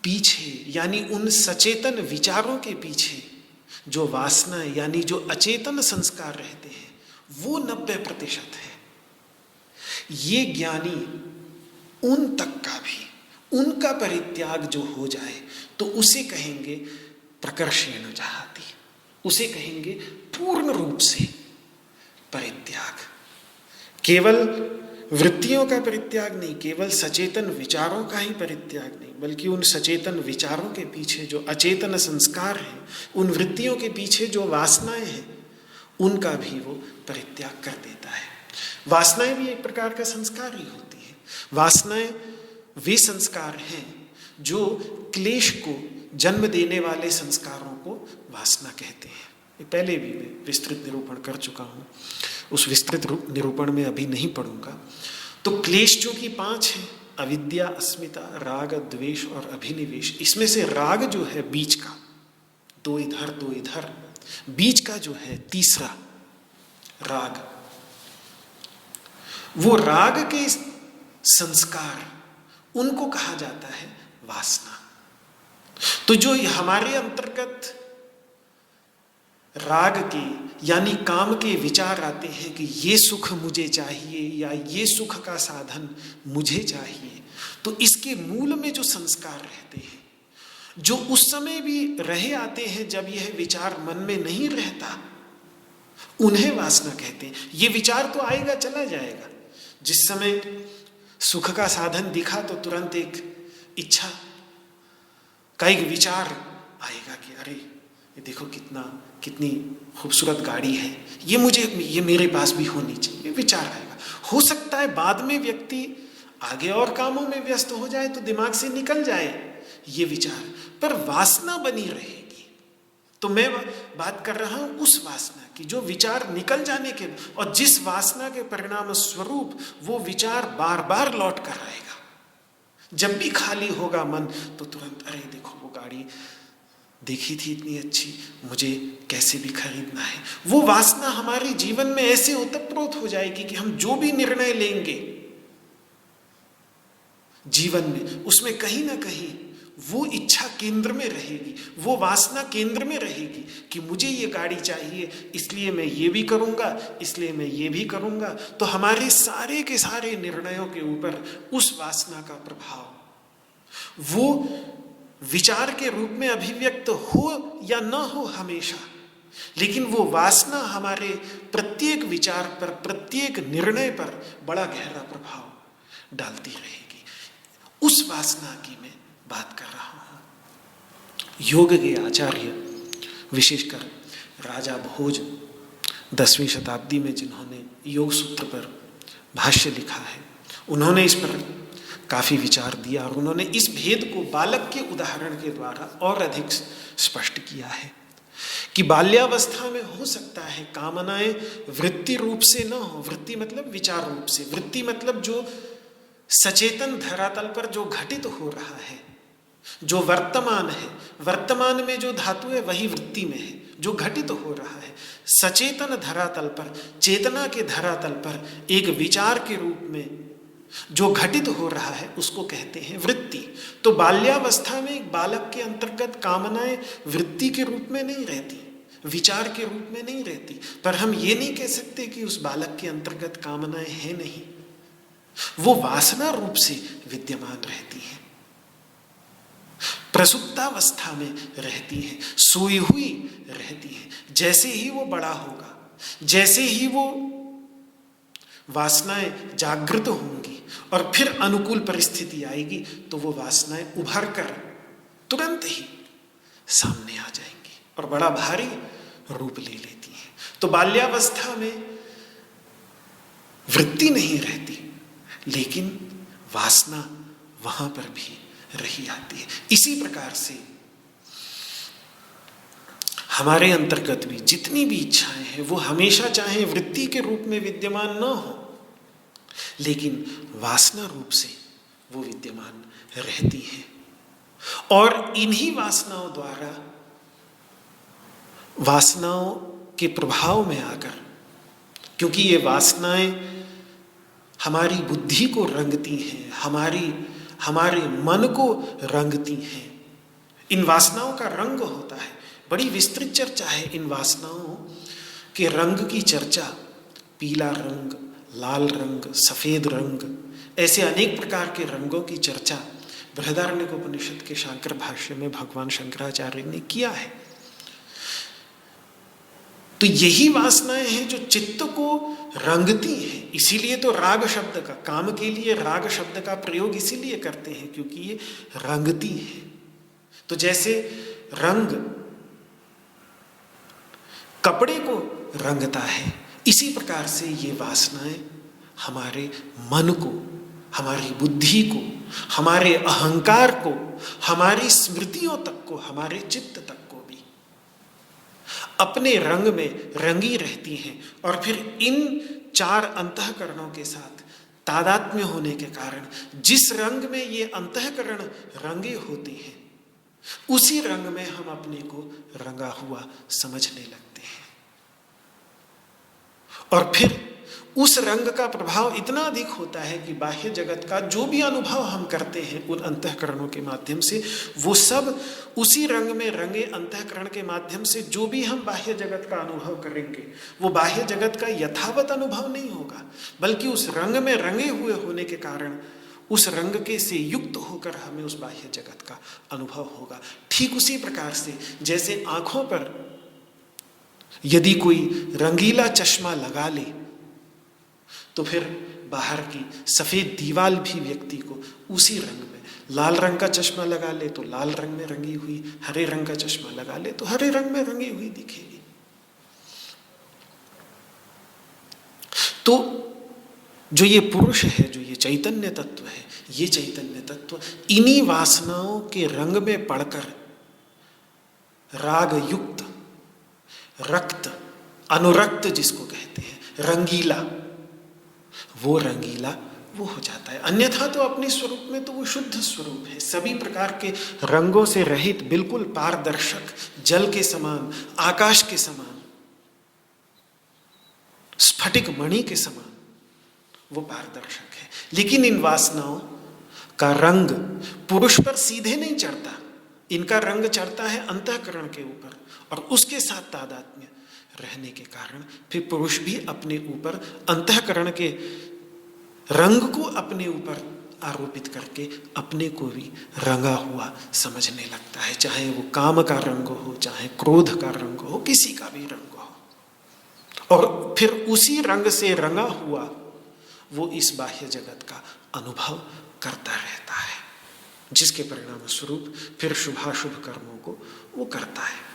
Speaker 1: पीछे, यानी उन सचेतन विचारों के पीछे जो वासना यानी जो अचेतन संस्कार रहते हैं, वो 90% है। ये ज्ञानी उन तक का भी, उनका परित्याग जो हो जाए तो उसे कहेंगे प्रकर्षेण जहाति, उसे कहेंगे पूर्ण रूप से परित्याग। केवल वृत्तियों का परित्याग नहीं, केवल सचेतन विचारों का ही परित्याग नहीं, बल्कि उन सचेतन विचारों के पीछे जो अचेतन संस्कार हैं, उन वृत्तियों के पीछे जो वासनाएं हैं, उनका भी वो परित्याग कर देता है। वासनाएं भी एक प्रकार का संस्कार ही होती है। वासनाएं वे संस्कार हैं जो क्लेश को जन्म देने वाले संस्कारों को वासना कहते हैं। ये पहले भी मैं विस्तृत निरूपण कर चुका हूँ, उस विस्तृत निरूपण में अभी नहीं पढ़ूंगा। तो क्लेश जो कि 5 हैं, अविद्या, अस्मिता, राग, द्वेष और अभिनिवेश। इसमें से राग जो है बीच का, 2 इधर 2 इधर, बीच का जो है तीसरा राग, वो राग के संस्कार, उनको कहा जाता है वासना। तो जो हमारे अंतर्गत राग के यानी काम के विचार आते हैं कि ये सुख मुझे चाहिए या ये सुख का साधन मुझे चाहिए, तो इसके मूल में जो संस्कार रहते हैं, जो उस समय भी रहे आते हैं जब यह विचार मन में नहीं रहता, उन्हें वासना कहते हैं। ये विचार तो आएगा चला जाएगा। जिस समय सुख का साधन दिखा तो तुरंत एक इच्छा का एक विचार आएगा कि अरे ये देखो कितनी खूबसूरत गाड़ी है, ये मेरे पास भी होनी चाहिए, विचार आएगा। हो सकता है बाद में व्यक्ति आगे और कामों में व्यस्त हो जाए तो दिमाग से निकल जाए ये विचार, पर वासना बनी रहेगी। तो मैं बात कर रहा हूं उस वासना की जो विचार निकल जाने के, और जिस वासना के परिणाम स्वरूप वो विचार बार बार लौट कर आएगा। जब भी खाली होगा मन तो तुरंत अरे देखो वो गाड़ी देखी थी इतनी अच्छी, मुझे कैसे भी खरीदना है। वो वासना हमारे जीवन में ऐसे ओतप्रोत हो जाएगी कि हम जो भी निर्णय लेंगे जीवन में, उसमें कहीं ना कहीं वो इच्छा केंद्र में रहेगी, वो वासना केंद्र में रहेगी कि मुझे ये गाड़ी चाहिए, इसलिए मैं ये भी करूंगा, इसलिए मैं ये भी करूंगा। तो हमारे सारे के सारे निर्णयों के ऊपर उस वासना का प्रभाव वो विचार के रूप में अभिव्यक्त हो या न हो हमेशा, लेकिन वो वासना हमारे प्रत्येक विचार पर, प्रत्येक निर्णय पर बड़ा गहरा प्रभाव डालती रहेगी। उस वासना की मैं बात कर रहा हूं। योग के आचार्य, विशेषकर राजा भोज 10वीं शताब्दी में जिन्होंने योग सूत्र पर भाष्य लिखा है, उन्होंने इस पर काफी विचार दिया और उन्होंने इस भेद को बालक के उदाहरण के द्वारा और अधिक स्पष्ट किया है कि बाल्यावस्था में हो सकता है कामनाएं वृत्ति रूप से न हो। वृत्ति मतलब विचार रूप से, वृत्ति मतलब जो सचेतन धरातल पर जो घटित हो रहा है, जो वर्तमान है, वर्तमान में जो धातु है वही वृत्ति में है, जो घटित हो रहा है सचेतन धरातल पर, चेतना के धरातल पर एक विचार के रूप में जो घटित हो रहा है उसको कहते हैं वृत्ति। तो बाल्यावस्था में एक बालक के अंतर्गत कामनाएं वृत्ति के रूप में नहीं रहती, विचार के रूप में नहीं रहती, पर हम ये नहीं कह सकते कि उस बालक के अंतर्गत कामनाएं हैं नहीं, वो वासना रूप से विद्यमान रहती हैं, प्रसुप्तावस्था में रहती है, सोई हुई रहती है। जैसे ही वो बड़ा होगा, जैसे ही वो वासनाएं जागृत होंगी और फिर अनुकूल परिस्थिति आएगी तो वो वासनाएं उभर कर तुरंत ही सामने आ जाएंगी और बड़ा भारी रूप ले लेती हैं। तो बाल्यावस्था में वृत्ति नहीं रहती, लेकिन वासना वहां पर भी रही आती है। इसी प्रकार से हमारे अंतर्गत भी जितनी भी इच्छाएं हैं वो हमेशा चाहे वृत्ति के रूप में विद्यमान न हो, लेकिन वासना रूप से वो विद्यमान रहती हैं। और इन्हीं वासनाओं द्वारा, वासनाओं के प्रभाव में आकर, क्योंकि ये वासनाएं हमारी बुद्धि को रंगती हैं, हमारे मन को रंगती हैं। इन वासनाओं का रंग होता है। बड़ी विस्तृत चर्चा है इन वासनाओं के रंग की चर्चा। पीला रंग, लाल रंग, सफेद रंग, ऐसे अनेक प्रकार के रंगों की चर्चा बृहदारण्यकोपनिषद के शांकर भाष्य में भगवान शंकराचार्य ने किया है। तो यही वासनाएं हैं जो चित्त को रंगती हैं। इसीलिए तो राग शब्द का, काम के लिए राग शब्द का प्रयोग इसीलिए करते हैं क्योंकि ये रंगती है। तो जैसे रंग कपड़े को रंगता है, इसी प्रकार से ये वासनाएं हमारे मन को, हमारी बुद्धि को, हमारे अहंकार को, हमारी स्मृतियों तक को, हमारे चित्त तक को भी अपने रंग में रंगी रहती हैं। और फिर इन 4 अंतःकरणों के साथ तादात्म्य होने के कारण जिस रंग में ये अंतःकरण रंगे होते हैं, उसी रंग में हम अपने को रंगा हुआ समझने लगते हैं। और फिर उस रंग का प्रभाव इतना अधिक होता है कि बाह्य जगत का जो भी अनुभव हम करते हैं उन अंतःकरणों के माध्यम से, वो सब उसी रंग में रंगे अंतःकरण के माध्यम से जो भी हम बाह्य जगत का अनुभव करेंगे वो बाह्य जगत का यथावत अनुभव नहीं होगा, बल्कि उस रंग में रंगे हुए होने के कारण उस रंग के से युक्त होकर हमें उस बाह्य जगत का अनुभव होगा। ठीक उसी प्रकार से जैसे आंखों पर यदि कोई रंगीला चश्मा लगा ले तो फिर बाहर की सफेद दीवार भी व्यक्ति को उसी रंग में, लाल रंग का चश्मा लगा ले तो लाल रंग में रंगी हुई, हरे रंग का चश्मा लगा ले तो हरे रंग में रंगी हुई दिखेगी। तो जो ये पुरुष है, जो ये चैतन्य तत्व है, ये चैतन्य तत्व इन्हीं वासनाओं के रंग में पड़कर राग युक्त, रक्त, अनुरक्त जिसको कहते हैं, रंगीला, वो रंगीला वो हो जाता है। अन्यथा तो अपने स्वरूप में तो वो शुद्ध स्वरूप है, सभी प्रकार के रंगों से रहित, बिल्कुल पारदर्शक, जल के समान, आकाश के समान, स्फटिक मणि के समान वो पारदर्शक है। लेकिन इन वासनाओं का रंग पुरुष पर सीधे नहीं चढ़ता, इनका रंग चढ़ता है अंतःकरण के ऊपर, और उसके साथ तादात्म्य रहने के कारण फिर पुरुष भी अपने ऊपर अंतःकरण के रंग को अपने ऊपर आरोपित करके अपने को भी रंगा हुआ समझने लगता है, चाहे वो काम का रंग हो, चाहे क्रोध का रंग हो, किसी का भी रंग हो। और फिर उसी रंग से रंगा हुआ वो इस बाह्य जगत का अनुभव करता रहता है, जिसके परिणाम स्वरूप फिर शुभाशुभ कर्मों को वो करता है।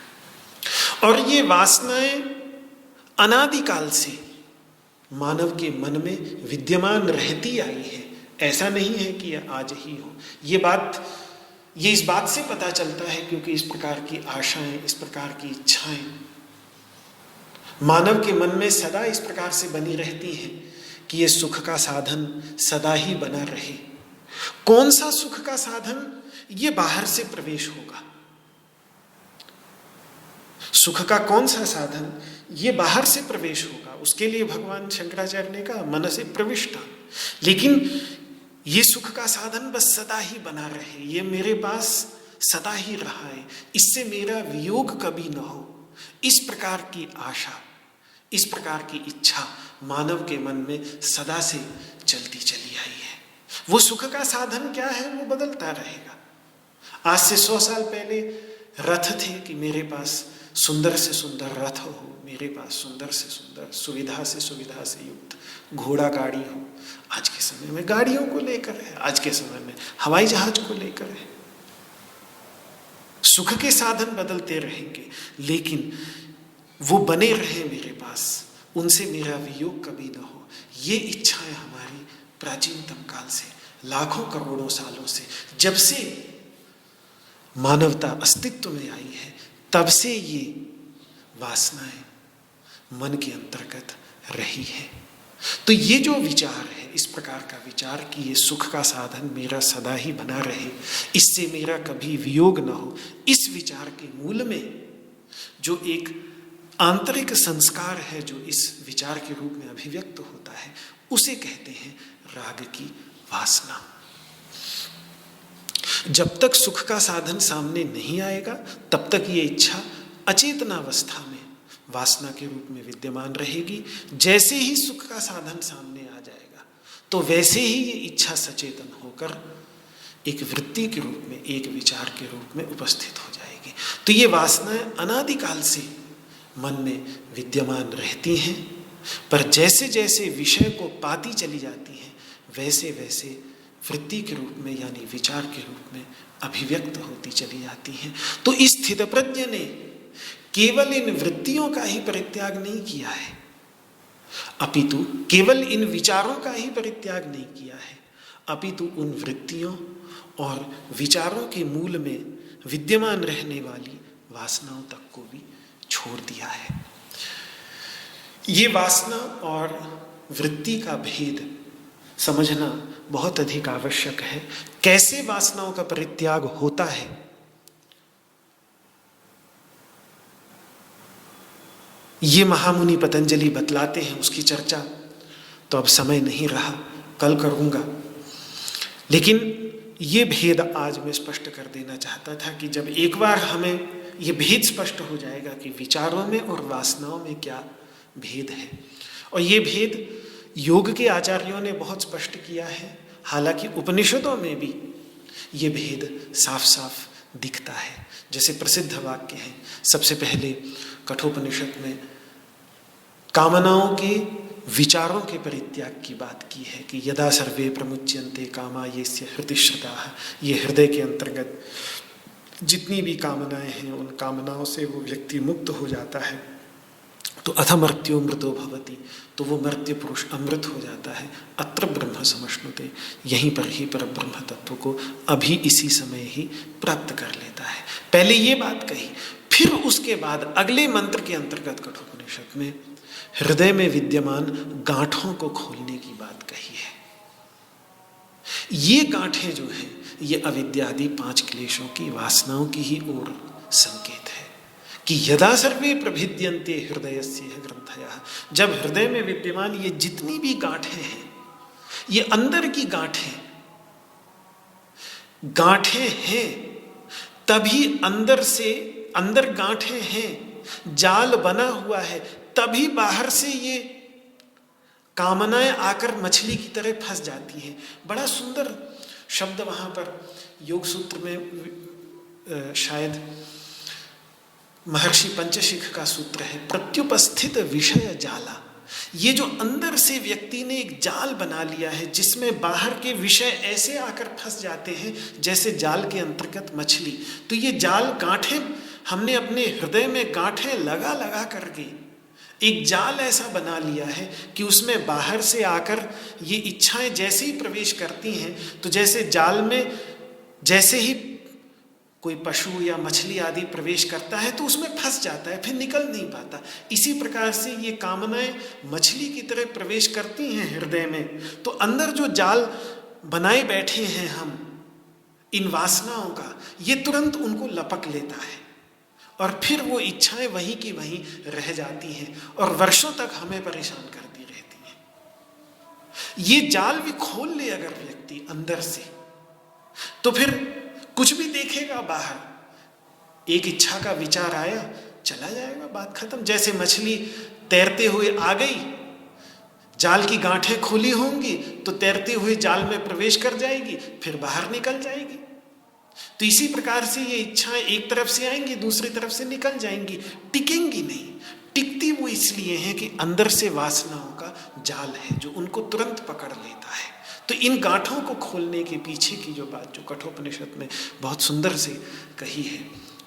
Speaker 1: और ये वासनाएं अनादिकाल से मानव के मन में विद्यमान रहती आई है। ऐसा नहीं है कि यह आज ही हो। ये इस बात से पता चलता है क्योंकि इस प्रकार की आशाएं, इस प्रकार की इच्छाएं मानव के मन में सदा इस प्रकार से बनी रहती हैं कि ये सुख का साधन सदा ही बना रहे। कौन सा सुख का साधन? ये बाहर से प्रवेश होगा। सुख का कौन सा साधन? ये बाहर से प्रवेश होगा। उसके लिए भगवान शंकराचार्य ने कहा मन से प्रविष्टा। लेकिन ये सुख का साधन बस सदा ही बना रहे, ये मेरे पास सदा ही रहा है, इससे मेरा वियोग कभी न हो, इस प्रकार की आशा, इस प्रकार की इच्छा मानव के मन में सदा से चलती चली आई है। वो सुख का साधन क्या है? वो बदलता रहेगा। आज से 100 साल पहले रथ थे कि मेरे पास सुंदर से सुंदर रथ हो, मेरे पास सुंदर से सुंदर, सुविधा से युक्त घोड़ा गाड़ी हो। आज के समय में गाड़ियों को लेकर है, आज के समय में हवाई जहाज को लेकर है। सुख के साधन बदलते रहेंगे, लेकिन वो बने रहे मेरे पास, उनसे मेरा वियोग कभी ना हो। ये इच्छाएं हमारी प्राचीनतम काल से, लाखों करोड़ों सालों से, जब से मानवता अस्तित्व में आई है, तब से ये वासनाएं मन के अंतर्गत रही है। तो ये जो विचार है, इस प्रकार का विचार कि ये सुख का साधन मेरा सदा ही बना रहे, इससे मेरा कभी वियोग न हो, इस विचार के मूल में जो एक आंतरिक संस्कार है जो इस विचार के रूप में अभिव्यक्त होता है, उसे कहते हैं राग की वासना। जब तक सुख का साधन सामने नहीं आएगा तब तक ये इच्छा अचेतनावस्था में वासना के रूप में विद्यमान रहेगी। जैसे ही सुख का साधन सामने आ जाएगा तो वैसे ही ये इच्छा सचेतन होकर एक वृत्ति के रूप में, एक विचार के रूप में उपस्थित हो जाएगी। तो ये वासनाएं अनादिकाल से मन में विद्यमान रहती हैं, पर जैसे जैसे विषय को पाती चली जाती हैं वैसे वैसे वृत्ति के रूप में यानी विचार के रूप में अभिव्यक्त होती चली जाती हैं। तो इस स्थितप्रज्ञ ने केवल इन वृत्तियों का ही परित्याग नहीं किया है, अपितु केवल इन विचारों का ही परित्याग नहीं किया है, अपितु उन वृत्तियों और विचारों के मूल में विद्यमान रहने वाली वासनाओं तक को भी छोड़ दिया है। ये वासना और वृत्ति का भेद समझना बहुत अधिक आवश्यक है। कैसे वासनाओं का परित्याग होता है, ये महामुनि पतंजलि बतलाते हैं। उसकी चर्चा तो अब समय नहीं रहा, कल करूंगा, लेकिन ये भेद आज मैं स्पष्ट कर देना चाहता था कि जब एक बार हमें ये भेद स्पष्ट हो जाएगा कि विचारों में और वासनाओं में क्या भेद है, और ये भेद योग के आचार्यों ने बहुत स्पष्ट किया है, हालांकि उपनिषदों में भी ये भेद साफ साफ दिखता है। जैसे प्रसिद्ध वाक्य है, सबसे पहले कठोपनिषद में कामनाओं के विचारों के परित्याग की बात की है कि यदा सर्वे प्रमुच्यन्ते कामा येस्य हृदिश्रताः, ये हृदय के अंतर्गत जितनी भी कामनाएं हैं उन कामनाओं से वो व्यक्ति मुक्त हो जाता है। तो अथ मर्त्यो मृतो भवति, तो वो मर्त्य पुरुष अमृत हो जाता है। अत्र ब्रह्म समश्नुते, यहीं पर ही पर ब्रह्म तत्व को अभी इसी समय ही प्राप्त कर लेता है। पहले ये बात कही, फिर उसके बाद अगले मंत्र के अंतर्गत कठोपनिषद में हृदय में विद्यमान गांठों को खोलने की बात कही है। ये गांठें जो हैं ये अविद्यादि 5 क्लेशों की, वासनाओं की ही ओर संकेत है कि यदा सर्वे प्रभिद्यन्ते हृदयस्य ग्रंथयः, जब हृदय में विद्यमान ये जितनी भी गांठें हैं, ये अंदर की गांठें हैं, तभी अंदर से अंदर गांठें हैं, जाल बना हुआ है, तभी बाहर से ये कामनाएं आकर मछली की तरह फंस जाती हैं। बड़ा सुंदर शब्द वहां पर योग सूत्र में शायद महर्षि पंचशिख का सूत्र है, प्रत्युपस्थित विषय जाला। ये जो अंदर से व्यक्ति ने एक जाल बना लिया है जिसमें बाहर के विषय ऐसे आकर फंस जाते हैं जैसे जाल के अंतर्गत मछली, तो ये जाल गांठें हमने अपने हृदय में गांठें लगा लगा करके एक जाल ऐसा बना लिया है कि उसमें बाहर से आकर ये इच्छाएं जैसे ही प्रवेश करती हैं तो जैसे जाल में जैसे ही कोई पशु या मछली आदि प्रवेश करता है तो उसमें फंस जाता है, फिर निकल नहीं पाता। इसी प्रकार से ये कामनाएं मछली की तरह प्रवेश करती हैं हृदय में, तो अंदर जो जाल बनाए बैठे हैं हम इन वासनाओं का, ये तुरंत उनको लपक लेता है और फिर वो इच्छाएं वहीं की वहीं रह जाती हैं और वर्षों तक हमें परेशान करती रहती हैं। ये जाल भी खोल ले अगर व्यक्ति अंदर से, तो फिर कुछ भी देखेगा बाहर, एक इच्छा का विचार आया चला जाएगा, बात खत्म। जैसे मछली तैरते हुए आ गई, जाल की गांठें खुली होंगी तो तैरते हुए जाल में प्रवेश कर जाएगी, फिर बाहर निकल जाएगी। तो इसी प्रकार से ये इच्छाएं एक तरफ से आएंगी दूसरी तरफ से निकल जाएंगी, टिकेंगी नहीं। टिकती वो इसलिए है कि अंदर से वासनाओं का जाल है जो उनको तुरंत पकड़ लेता है। तो इन गांठों को खोलने के पीछे की जो बात जो कठोपनिषद में बहुत सुंदर से कही है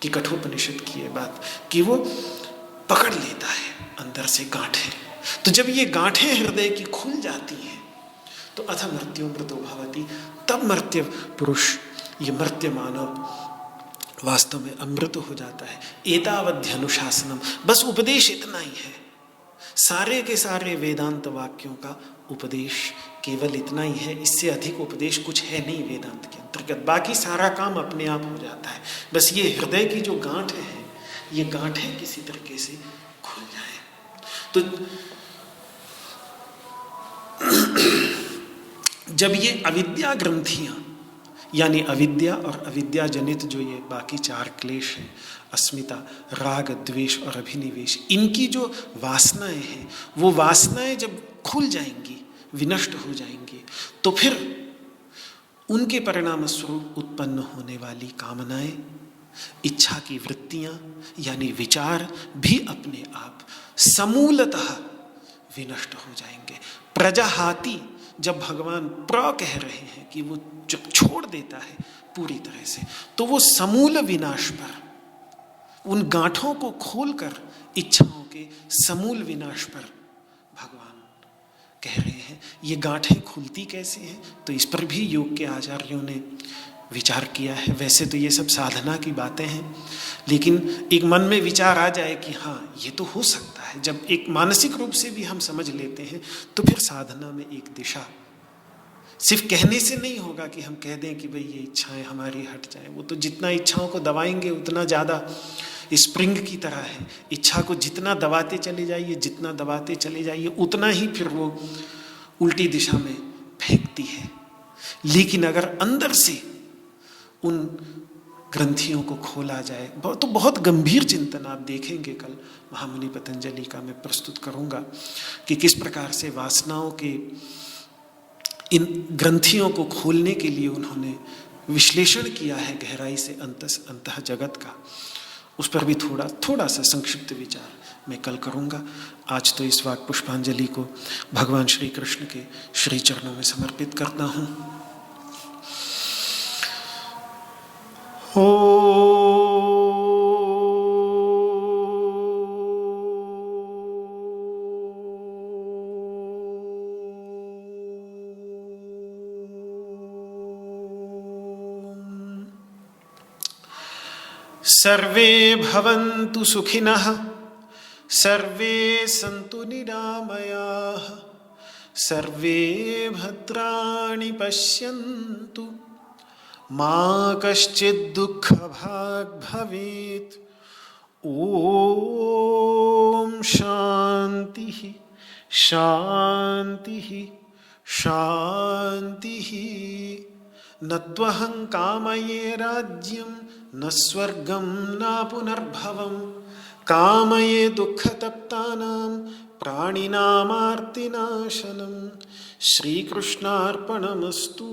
Speaker 1: कि कठोपनिषद की ये बात कि वो पकड़ लेता है अंदर से गांठें। तो जब ये गांठें हृदय की खुल जाती हैं तो अथ मर्त्यो मृतो भवति, तब मर्त्य पुरुष, ये मर्त्य मानव वास्तव में अमृत हो जाता है। एतावध्यनुशासनम, बस उपदेश इतना ही है। सारे के सारे वेदांत वाक्यों का उपदेश केवल इतना ही है, इससे अधिक उपदेश कुछ है नहीं वेदांत के अंतर्गत। बाकी सारा काम अपने आप हो जाता है। बस ये हृदय की जो गांठ है, ये गांठें किसी तरीके से खुल तो जब ये अविद्या ग्रंथियां, यानी अविद्या और अविद्या जनित जो ये बाकी चार क्लेश हैं, अस्मिता, राग, द्वेष और अभिनिवेश, इनकी जो वासनाएं हैं, वो वासनाएं जब खुल जाएंगी, विनष्ट हो जाएंगी, तो फिर उनके परिणाम स्वरूप उत्पन्न होने वाली कामनाएं, इच्छा की वृत्तियां यानी विचार भी अपने आप समूलतः विनष्ट हो जाएंगे। प्रजाहाति, जब भगवान प्र कह रहे हैं कि वो जब छोड़ देता है पूरी तरह से, तो वो समूल विनाश पर, उन गांठों को खोलकर इच्छाओं के समूल विनाश पर भगवान कह रहे हैं। ये गांठें खुलती कैसे हैं, तो इस पर भी योग के आचार्यों ने विचार किया है। वैसे तो ये सब साधना की बातें हैं, लेकिन एक मन में विचार आ जाए कि हाँ ये तो हो सकता है, जब एक मानसिक रूप से भी हम समझ लेते हैं, तो फिर साधना में एक दिशा, सिर्फ कहने से नहीं होगा कि हम कह दें कि भाई ये इच्छाएं हमारी हट जाएं। वो तो जितना इच्छाओं को दबाएंगे उतना ज़्यादा स्प्रिंग की तरह है, इच्छा को जितना दबाते चले जाइए, जितना दबाते चले जाइए, उतना ही फिर वो उल्टी दिशा में फेंकती है। लेकिन अगर अंदर से उन ग्रंथियों को खोला जाए, तो बहुत गंभीर चिंतन आप देखेंगे, कल महामुनि पतंजलि का मैं प्रस्तुत करूंगा कि किस प्रकार से वासनाओं के इन ग्रंथियों को खोलने के लिए उन्होंने विश्लेषण किया है गहराई से अंतः जगत का। उस पर भी थोड़ा सा संक्षिप्त विचार मैं कल करूंगा। आज तो इस वाक पुष्पांजलि को भगवान श्री कृष्ण के श्री चरणों में समर्पित करता हूँ। सर्वे भवन्तु सुखिनः, सर्वे सन्तु निरामयाः, सर्वे भद्राणि पश्यन्तु, मा कश्चित् दुःखभाग् भवेत्। ॐ शान्तिः शान्तिः शान्तिः। न त्वहं कामये राज्यं न स्वर्गं न पुनर्भवं, कामये दुःखतप्तानां प्राणिनामार्तिनाशनं। श्री कृष्णार्पणमस्तु।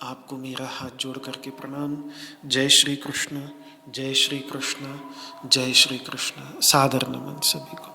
Speaker 1: आपको मेरा हाथ जोड़ करके प्रणाम। जय श्री कृष्ण, जय श्री कृष्ण, जय श्री कृष्ण। सादर नमन सभी को।